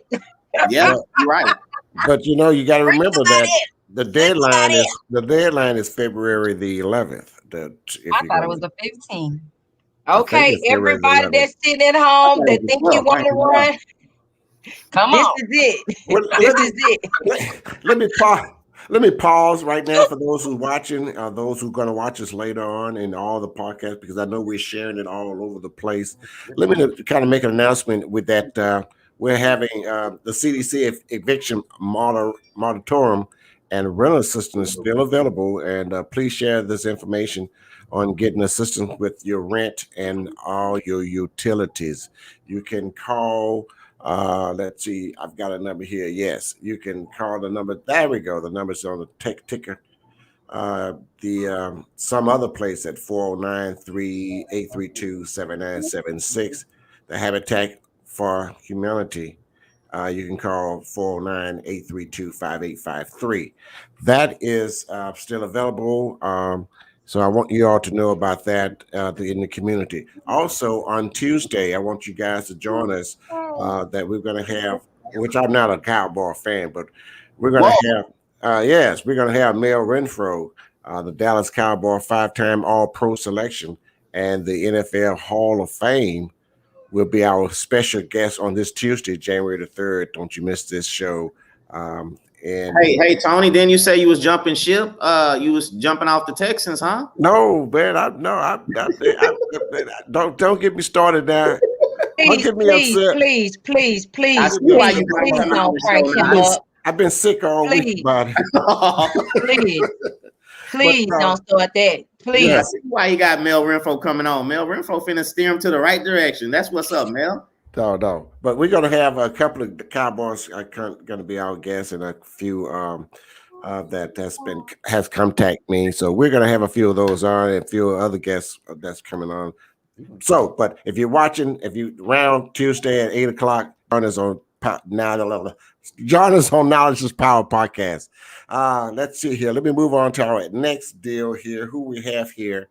Yeah, you're right. But you got to remember that the deadline is February the 11th. I thought it was the 15th. Okay, everybody that's sitting at home that think you want to run. Come on. This is it. Let me pause right now for those who's watching, those who are going to watch us later on in all the podcasts, because I know we're sharing it all over the place. Let me kind of make an announcement with that. We're having the CDC eviction moratorium and rental assistance still available. And please share this information on getting assistance with your rent and all your utilities. You can call. Let's see. I've got a number here. Yes, you can call the number. There we go. The number's on the ticker. Some other place at 409-832-7976. The Habitat for Humanity. You can call 409-832-5853. That is still available. So I want you all to know about that in the community. Also on Tuesday, I want you guys to join us that we're going to have, which I'm not a Cowboy fan, but we're going to have, we're going to have Mel Renfro, the Dallas Cowboy 5-time All-Pro selection, and the NFL Hall of Fame will be our special guest on this Tuesday, January the 3rd. Don't you miss this show. And hey, Tony, didn't you say you was jumping ship? You was jumping off the Texans, huh? No, man, don't get me started now. Don't get me upset. Please, I see why you might come on don't crank the show him now. up. I've been sick all week about it. Please don't start that. Please. I see why you got Mel Renfro coming on. Mel Renfro finna steer him to the right direction. That's what's up, Mel. No. But we're gonna have a couple of the Cowboys are gonna be our guests, and a few that has contacted me. So we're gonna have a few of those on, and a few other guests that's coming on. So, but if you're watching, if you round Tuesday at 8:00, join us on Knowledge is Power podcast. Let's see here. Let me move on to our next deal here. Who we have here?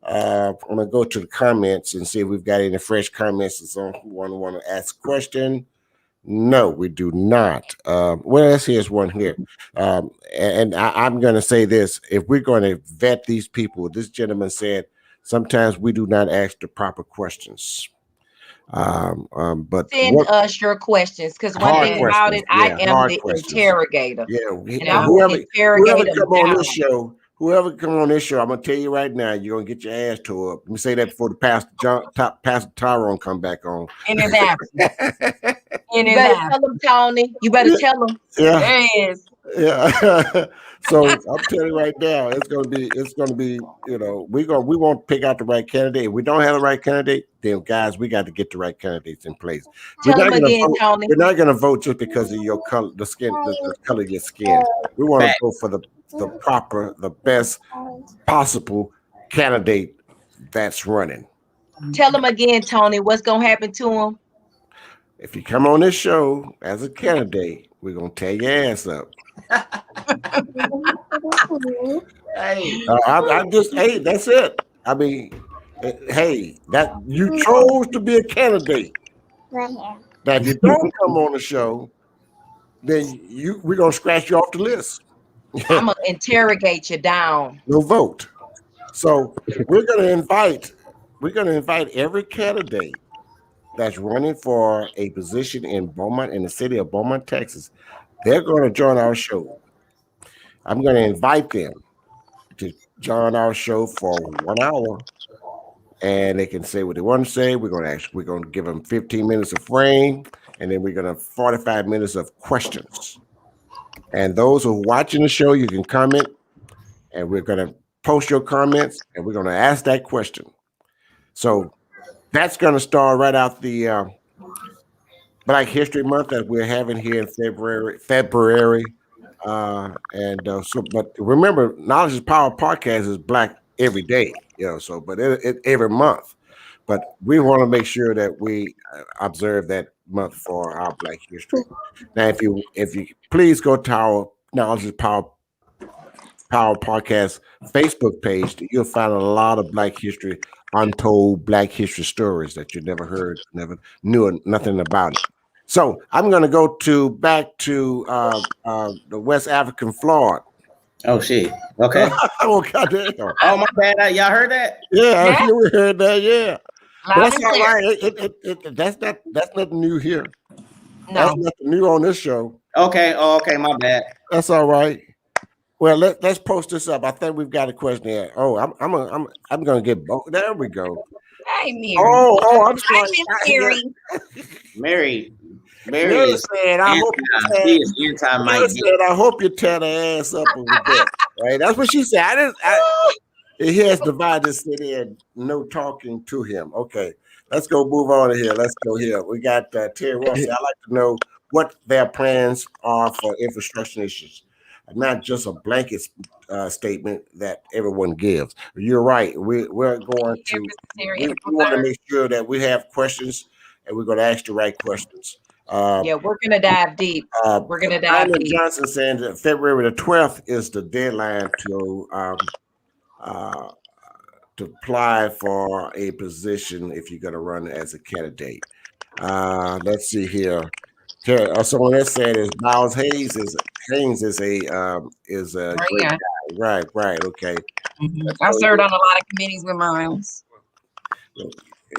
I'm gonna go to the comments and see if we've got any fresh comments. Or someone want to ask a question? No, we do not. Well, here's one here. And I'm going to say this. If we're going to vet these people, this gentleman said, sometimes we do not ask the proper questions. But send us your questions, because one thing about it, I am the interrogator. Yeah, and I will interrogate whoever come on this show, I'm gonna tell you right now, you're gonna get your ass tore up. Let me say that before the Pastor Tyrone come back on. In his absence. You better tell him, Tony. You better tell him. Yeah. There he is. Yeah. So I'm telling you right now, it's gonna be, we won't pick out the right candidate. If we don't have the right candidate, then guys, we got to get the right candidates in place. Tell him again, Tony. We're not gonna vote just because of your color, the color of your skin. We want to go for the best possible candidate that's running. Tell him again, Tony, what's gonna happen to him? If you come on this show as a candidate, we're gonna tear your ass up. Hey, that's it. I mean, hey, that you chose to be a candidate. Now, if you don't come on the show, then we're gonna scratch you off the list. I'm gonna interrogate you down. No vote. So we're gonna invite every candidate that's running for a position in Beaumont, in the city of Beaumont, Texas. They're going to join our show. I'm going to invite them to join our show for 1 hour, and they can say what they want to say. We're going to give them 15 minutes of frame, and then we're going to have 45 minutes of questions. And those who are watching the show, you can comment, and we're going to post your comments, and we're going to ask that question. So that's going to start right out the Black History Month that we're having here in February. But remember, Knowledge is Power podcast is Black every day, but it every month. But we want to make sure that we observe that month for our Black history. Now, if you please go to our Knowledge is Power podcast Facebook page, you'll find a lot of Black history, untold Black history stories that you never heard, never knew nothing about it. So I'm going to go back to the West African Florida. Oh shit! Okay. Oh goddamn! Oh my bad. Y'all heard that? Yeah, we heard that. Yeah, Loud that's and all clear. right. That's nothing new here. No. That's nothing new on this show. Okay. Oh, okay. My bad. That's all right. Well, let's post this up. I think we've got a question here. Oh, I'm gonna get both. There we go. Hey, Mary. Oh, I'm Hi, sorry. Miss Mary. Mary is said, I hope you tear the ass up with that. Right? That's what she said. He has divided the city and no talking to him. Okay, let's go move on here. Let's go here. We got Terry Ross. I'd like to know what their plans are for infrastructure issues. Not just a blanket statement that everyone gives. You're right. We want to make sure that we have questions, and we're going to ask the right questions. We're going to dive deep. We're going to dive deep. Johnson saying that February the 12th is the deadline to apply for a position if you're going to run as a candidate. Let's see here. Someone else said is Miles Haynes is a great guy. Right. Okay. Mm-hmm. I served on a lot of committees with Miles.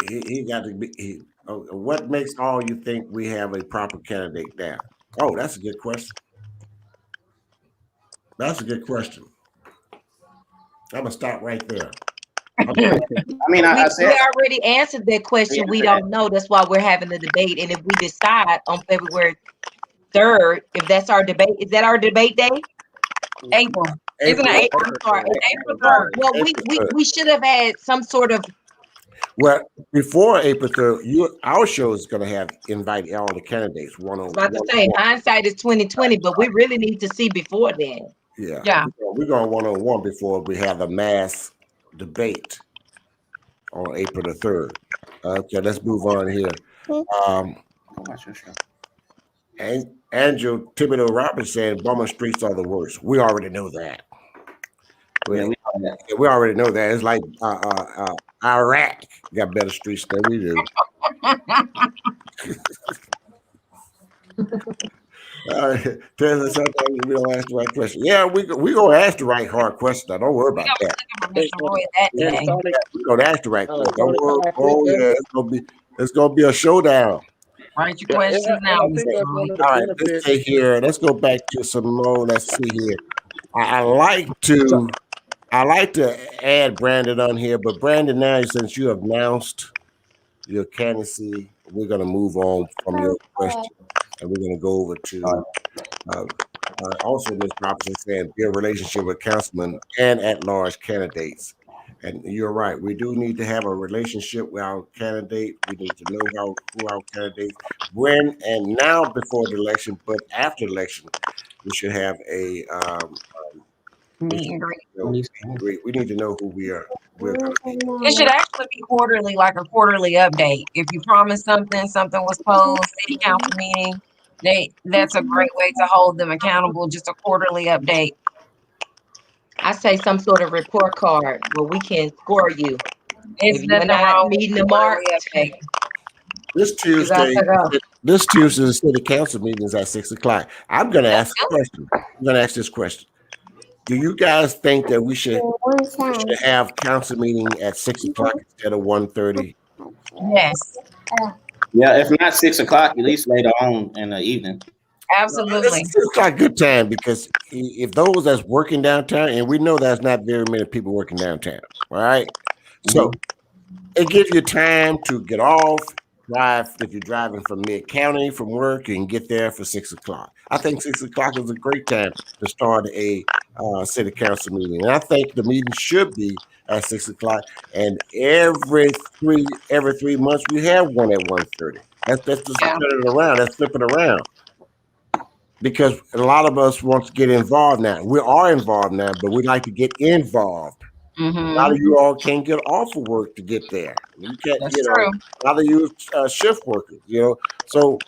He got to be. What makes all you think we have a proper candidate now? Oh, that's a good question. That's a good question. I'm gonna stop right there. I mean, I said We already answered that question. We don't know. That's why we're having the debate. And if we decide on February 3rd, if that's our debate, is that our debate day? April. Isn't it April? I'm sorry. April 3rd. Well, we should have had some sort of. Well, before April 3rd, our show is going to have invite all the candidates one on one. About to say hindsight is 2020, but we really need to see before then. Yeah. We're going one-on-one before we have the mass debate on April the 3rd. Okay, let's move on here. And Andrew Thibodeau Roberts said Beaumont streets are the worst. We already know that. We already know that. It's like Iraq got better streets than we do. Sometimes we don't ask the right question. Yeah, we gonna ask the right hard question. Now, don't worry about that. We're gonna ask the right question. Don't worry. Oh yeah, it's gonna be a showdown. Write your questions now. All right, let's see here. Let's go back to some more. Let's see here. I like to add Brandon on here, but Brandon, now since you have announced your candidacy, we're gonna move on from your question, and we're gonna go over to also Ms. Robinson saying build relationship with councilmen and at-large candidates. And you're right. We do need to have a relationship with our candidate. We need to know who our candidates when and now before the election, but after the election, we should have a meet and greet. We need to know who we are. It should actually be quarterly, like a quarterly update. If you promise something was posed, city council meeting, that's a great way to hold them accountable. Just a quarterly update. I say some sort of report card where we can score you. If you're not meeting the mark. This Tuesday, the city council meeting is at 6:00. I'm going to ask a question. I'm going to ask this question. Do you guys think that we should have council meeting at 6:00 instead of 1:30? Yes. Yeah, if not 6:00, at least later on in the evening. Absolutely. It's a good time because if those that's working downtown, and we know there's not very many people working downtown, all right? So it gives you time to get off, drive. If you're driving from mid-county from work, you can get there for 6:00. I think 6:00 is a great time to start a city council meeting, and I think the meeting should be at 6:00. And every 3 months we have one at 1:30. That's just turn it around. That's flip it around. Because a lot of us want to get involved now. We are involved now, but we like to get involved. A lot of you all can't get off of work to get there. You can't. That's true. A lot of you shift workers. So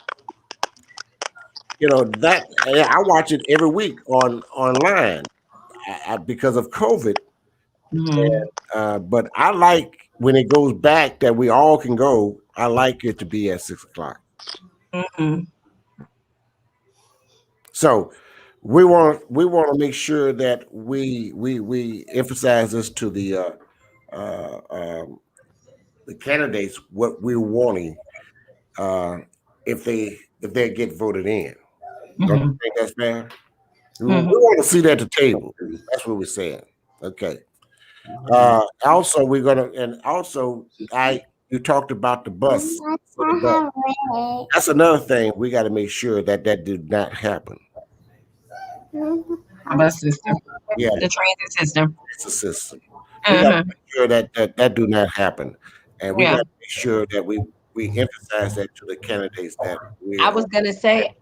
that I watch it every week online because of COVID. But I like when it goes back that we all can go. I like it to be at 6:00. So we want to make sure that we emphasize this to the candidates what we're wanting if they get voted in. Don't you think that's fair? We want to see that at the table. That's what we're saying. Okay. Also, we're gonna you talked about the bus. That's another thing we got to make sure that did not happen. The bus system. Yeah. The transit system. It's a system. We got to make sure that do not happen, and we got to make sure that we emphasize that to the candidates that I was gonna say.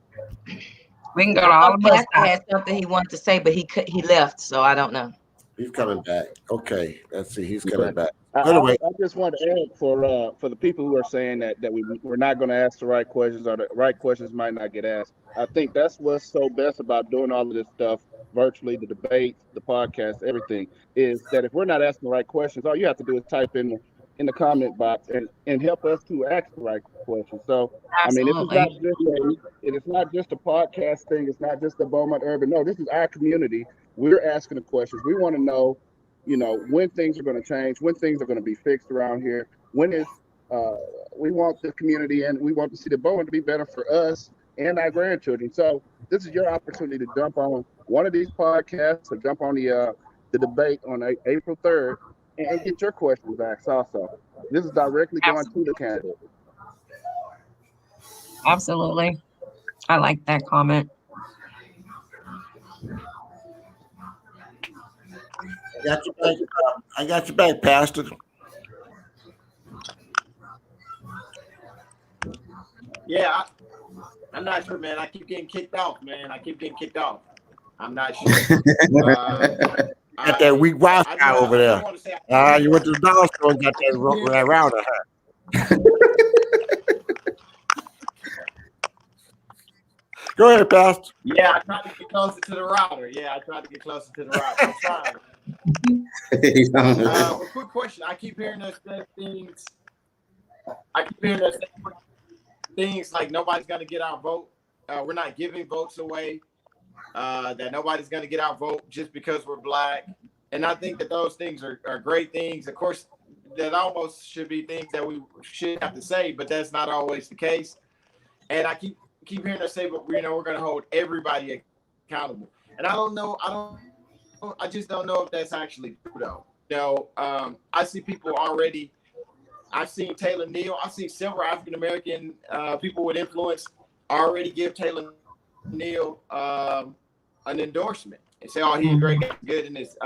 We can go to all the bus. Had something he wanted to say, but he left, so I don't know. He's coming back. Okay, let's see. He's coming back. Anyway, I just want to add for the people who are saying that we're not going to ask the right questions or the right questions might not get asked. I think that's what's so best about doing all of this stuff virtually, the debates, the podcast, everything, is that if we're not asking the right questions, all you have to do is type in the comment box and help us to ask the right questions. So, absolutely. I mean, it's not just a podcast thing. It's not just a Beaumont Urban. No, this is our community. We're asking the questions. We want to know, when things are going to change, when things are going to be fixed around here. when is we want the community and we want to see the Beaumont to be better for us and our grandchildren. So this is your opportunity to jump on one of these podcasts or jump on the debate on April 3rd and get your questions asked also. This is directly going to the candidate. Absolutely. I like that comment. I got your back, Pastor. Yeah, I'm not sure, man. I keep getting kicked off, man. I keep getting kicked off. I'm not sure. Got that weak Wi-Fi over there. You went to the dollar store and got that router, huh? Go ahead, Pastor. Yeah, I tried to get closer to the router. I'm trying. Quick question. I keep hearing us say things like nobody's going to get our vote. We're not giving votes away. That nobody's going to get our vote just because we're Black. And I think that those things are great things. Of course, that almost should be things that we should have to say, but that's not always the case. And I keep hearing us say, but we're going to hold everybody accountable. And I just don't know if that's actually true, though. I see people already. I've seen Taylor Neal. I've seen several African American people with influence already give Taylor Neal an endorsement and say, "Oh, he's great, good in this."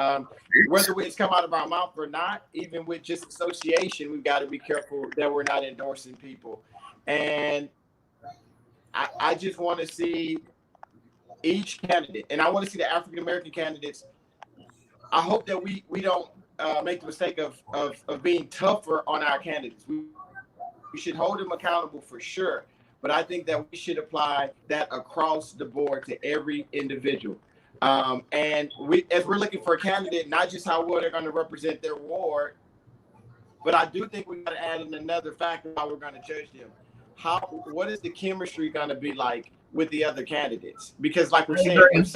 Whether it's come out of our mouth or not, even with just association, we've got to be careful that we're not endorsing people. And I just want to see each candidate, and I want to see the African American candidates. I hope that we don't make the mistake of being tougher on our candidates. We should hold them accountable for sure, but I think that we should apply that across the board to every individual. And as we're looking for a candidate, not just how well they're going to represent their ward, but I do think we got to add in another factor how we're going to judge them. What is the chemistry going to be like with the other candidates? Because like we're saying, if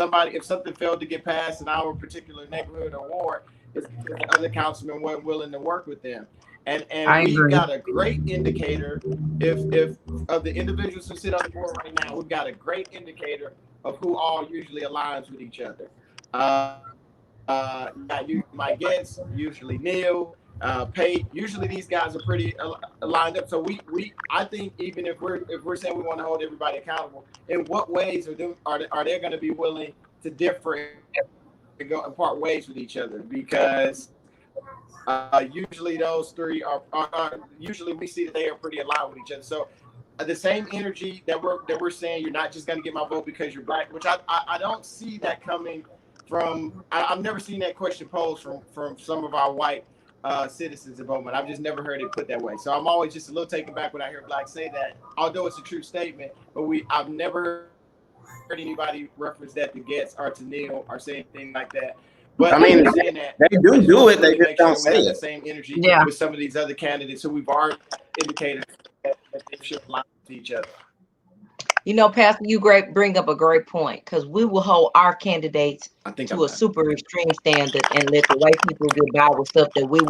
something failed to get passed in our particular neighborhood or ward, it's because the other councilmen weren't willing to work with them. And we've got a great indicator if of the individuals who sit on the board right now, we've got a great indicator of who all usually aligns with each other. My guests, usually Neil, Pate. Usually these guys are pretty lined up. So I think even if we're saying we want to hold everybody accountable, in what ways are they going to be willing to differ and go and part ways with each other? Because usually those three are usually we see that they are pretty aligned with each other. So the same energy that we're saying, you're not just going to get my vote because you're Black, which I don't see that coming from. I've never seen that question posed from some of our white citizens of Beaumont. I've just never heard it put that way. So I'm always just a little taken back when I hear Blacks say that, although it's a true statement. But I've never heard anybody reference that to Getz or to Neil or say anything like that. But I mean, they do it. They just don't say it. The same energy with some of these other candidates who we've already indicated that they should align with each other. You know, Pastor, you bring up a great point, because we will hold our candidates to a super extreme standard and let the white people get by with stuff that we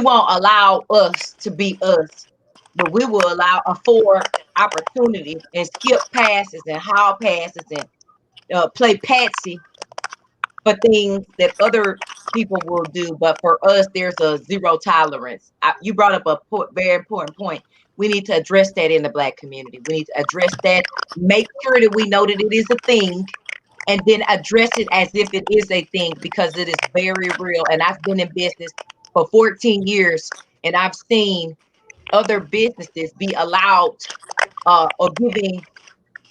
won't allow us to be us, but we will afford opportunities and skip passes and hall passes and play patsy for things that other people will do. But for us, there's a zero tolerance. You brought up a very important point. We need to address that in the Black community. We need to address that, make sure that we know that it is a thing, and then address it as if it is a thing, because it is very real. And I've been in business for 14 years, and I've seen other businesses be allowed or giving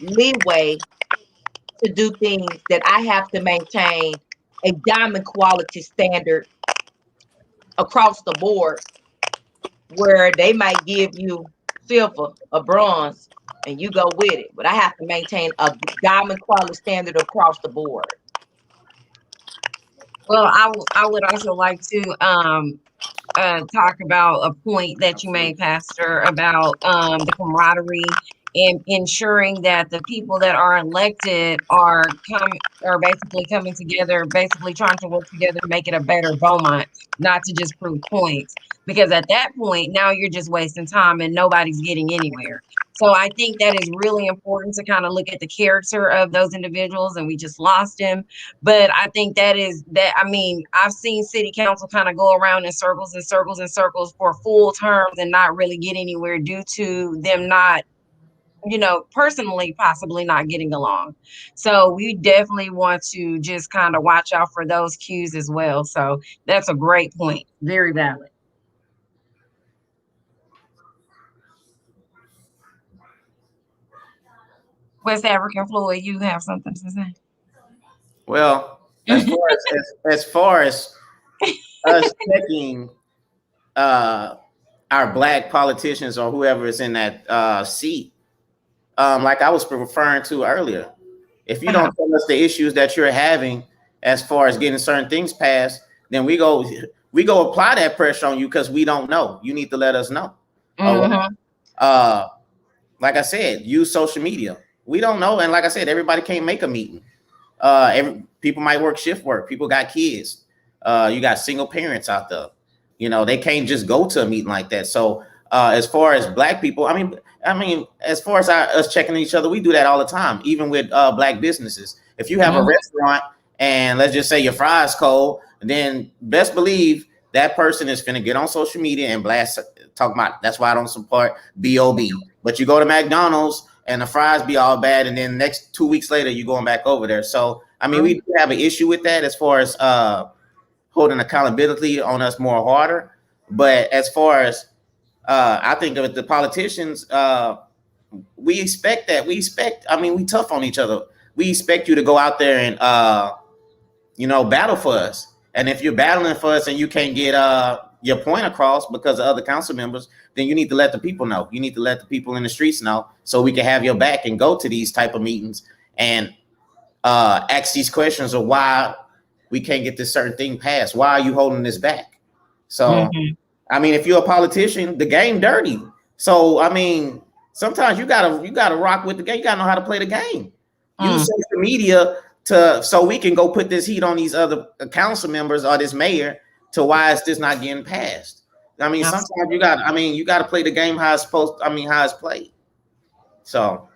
leeway to do things that I have to maintain a diamond quality standard across the board, where they might give you silver or bronze and you go with it, but I have to maintain a diamond quality standard across the board. Well, I would also like to talk about a point that you made, Pastor, about the camaraderie and ensuring that the people that are elected are basically coming together, basically trying to work together to make it a better Beaumont, not to just prove points. Because at that point, now you're just wasting time and nobody's getting anywhere. So I think that is really important to kind of look at the character of those individuals, and we just lost him. But I think I mean, I've seen city council kind of go around in circles and circles and circles for full terms and not really get anywhere due to them not, personally possibly not getting along. So we definitely want to just kind of watch out for those cues as well. So that's a great point. Very valid. West African Floyd, you have something to say? Well, as far as us checking our black politicians or whoever is in that seat, like I was referring to earlier, if you don't tell us the issues that you're having as far as getting certain things passed, then we go apply that pressure on you because we don't know. You need to let us know. Like I said, use social media. We don't know, and like I said, everybody can't make a meeting. People might work shift work. People got kids. You got single parents out there. They can't just go to a meeting like that. So as far as black people, I mean, as far as us checking each other, we do that all the time, even with black businesses. If you have a restaurant and let's just say your fries cold, then best believe that person is finna get on social media and talk about, that's why I don't support B.O.B. But you go to McDonald's and the fries be all bad, and then next 2 weeks later you going back over there. So I mean, we do have an issue with that as far as holding accountability on us more harder. But as far as I think of the politicians, we expect that. We tough on each other. We expect you to go out there and battle for us. And if you're battling for us and you can't get your point across because of other council members, then you need to let the people know. You need to let the people in the streets know so we can have your back and go to these type of meetings and ask these questions of why we can't get this certain thing passed. Why are you holding this back? So, I mean, if you're a politician, the game dirty. So, I mean, sometimes you gotta rock with the game. You gotta know how to play the game. Use social media so we can go put this heat on these other council members or this mayor to why is this not getting passed. I mean, sometimes you gotta play the game how it's played. So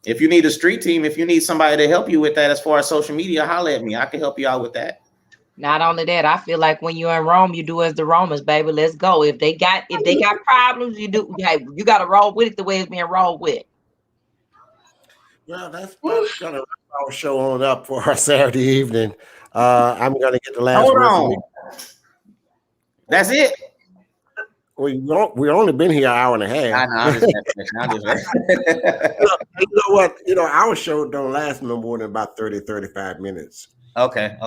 if you need a street team, if you need somebody to help you with that as far as social media, holler at me. I can help you out with that. Not only that, I feel like when you're in Rome, you do as the Romans, baby. Let's go. If they got problems, you got to roll with it the way it's being rolled with. Well, that's going to wrap our show on up for our Saturday evening. I'm going to get the last word. Hold on. That's it. We only been here an hour and a half. I know. You know what? Our show don't last no more than about 30, 35 minutes. Okay.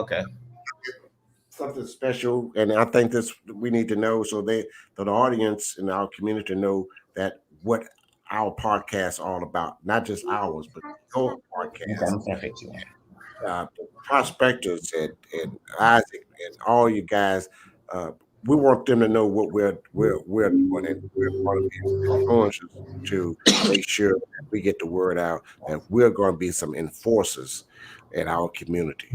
Something special, and I think we need to know so the audience in our community know that what our podcast is all about, not just ours, but your podcast. The prospectors and Isaac and all you guys, we want them to know what we're doing, and we're going to be influencers to make sure that we get the word out that we're going to be some enforcers in our community.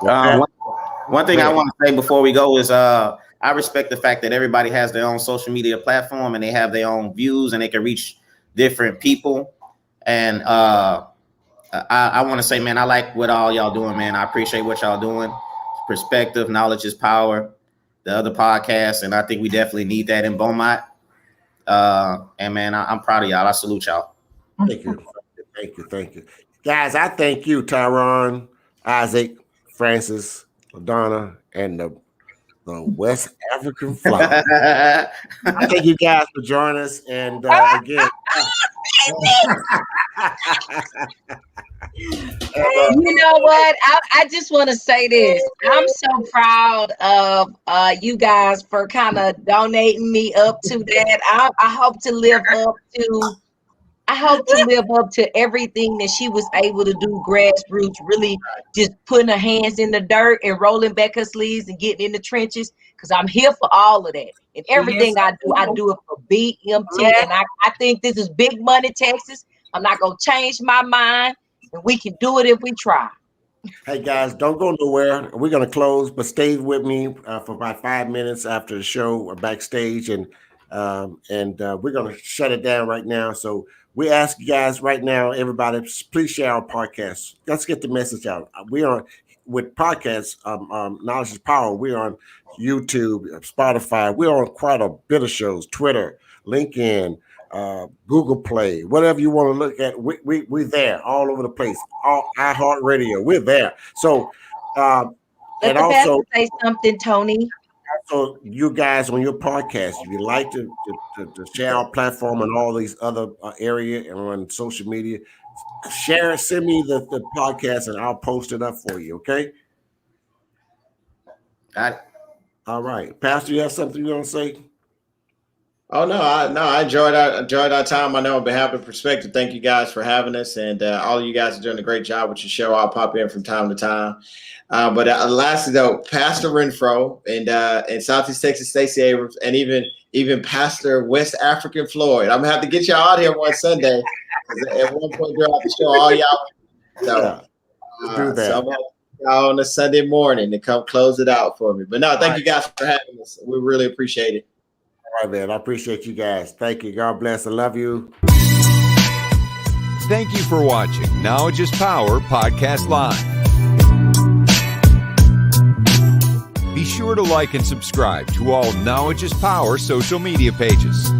One thing I want to say before we go is I respect the fact that everybody has their own social media platform and they have their own views and they can reach different people. And I want to say, man, I like what all y'all doing, man. I appreciate what y'all doing. Perspective, knowledge is power. The other podcasts, and I think we definitely need that in Beaumont. And man, I'm proud of y'all. I salute y'all. Thank you, guys. I thank you, Tyron, Isaac, Francis, LaDonna, and the West African Flower. I thank you guys for joining us, and again. You know what? I just want to say this. I'm so proud of you guys for kind of donating me up to that. I hope to live up to everything that she was able to do grassroots, really just putting her hands in the dirt and rolling back her sleeves and getting in the trenches. because I'm here for all of that. And everything I do it for BMT. And I think this is big money, Texas. I'm not going to change my mind, and we can do it if we try. Hey guys, don't go nowhere. We're going to close, but stay with me for about 5 minutes after the show backstage, and we're going to shut it down right now. So we ask you guys right now, everybody, please share our podcast. Let's get the message out. We are with podcasts, Knowledge is Power. We're on YouTube, Spotify. We're on quite a bit of shows, Twitter, LinkedIn, Google Play, whatever you want to look at. We're there all over the place. All iHeartRadio, we're there. So, Let and the also pastor say something, Tony. So you guys on your podcast, if you like to share our platform and all these other area and on social media, share it, send me the podcast and I'll post it up for you. Okay. Got it. All right. Pastor, you have something you want to say? Oh no, I enjoyed our time. I know on behalf of Perspective, thank you guys for having us, and all of you guys are doing a great job with your show. I'll pop in from time to time. But lastly, though, Pastor Renfro and Southeast Texas Stacey Abrams, and even Pastor West African Floyd. I'm gonna have to get y'all out here one Sunday. At one point throughout the show, all y'all. So, do that. So I'm gonna have y'all on a Sunday morning to come close it out for me. But no, thank you guys for having us. We really appreciate it. All right, man. I appreciate you guys. Thank you. God bless. I love you. Thank you for watching Knowledge is Power Podcast Live. Be sure to like and subscribe to all Knowledge is Power social media pages.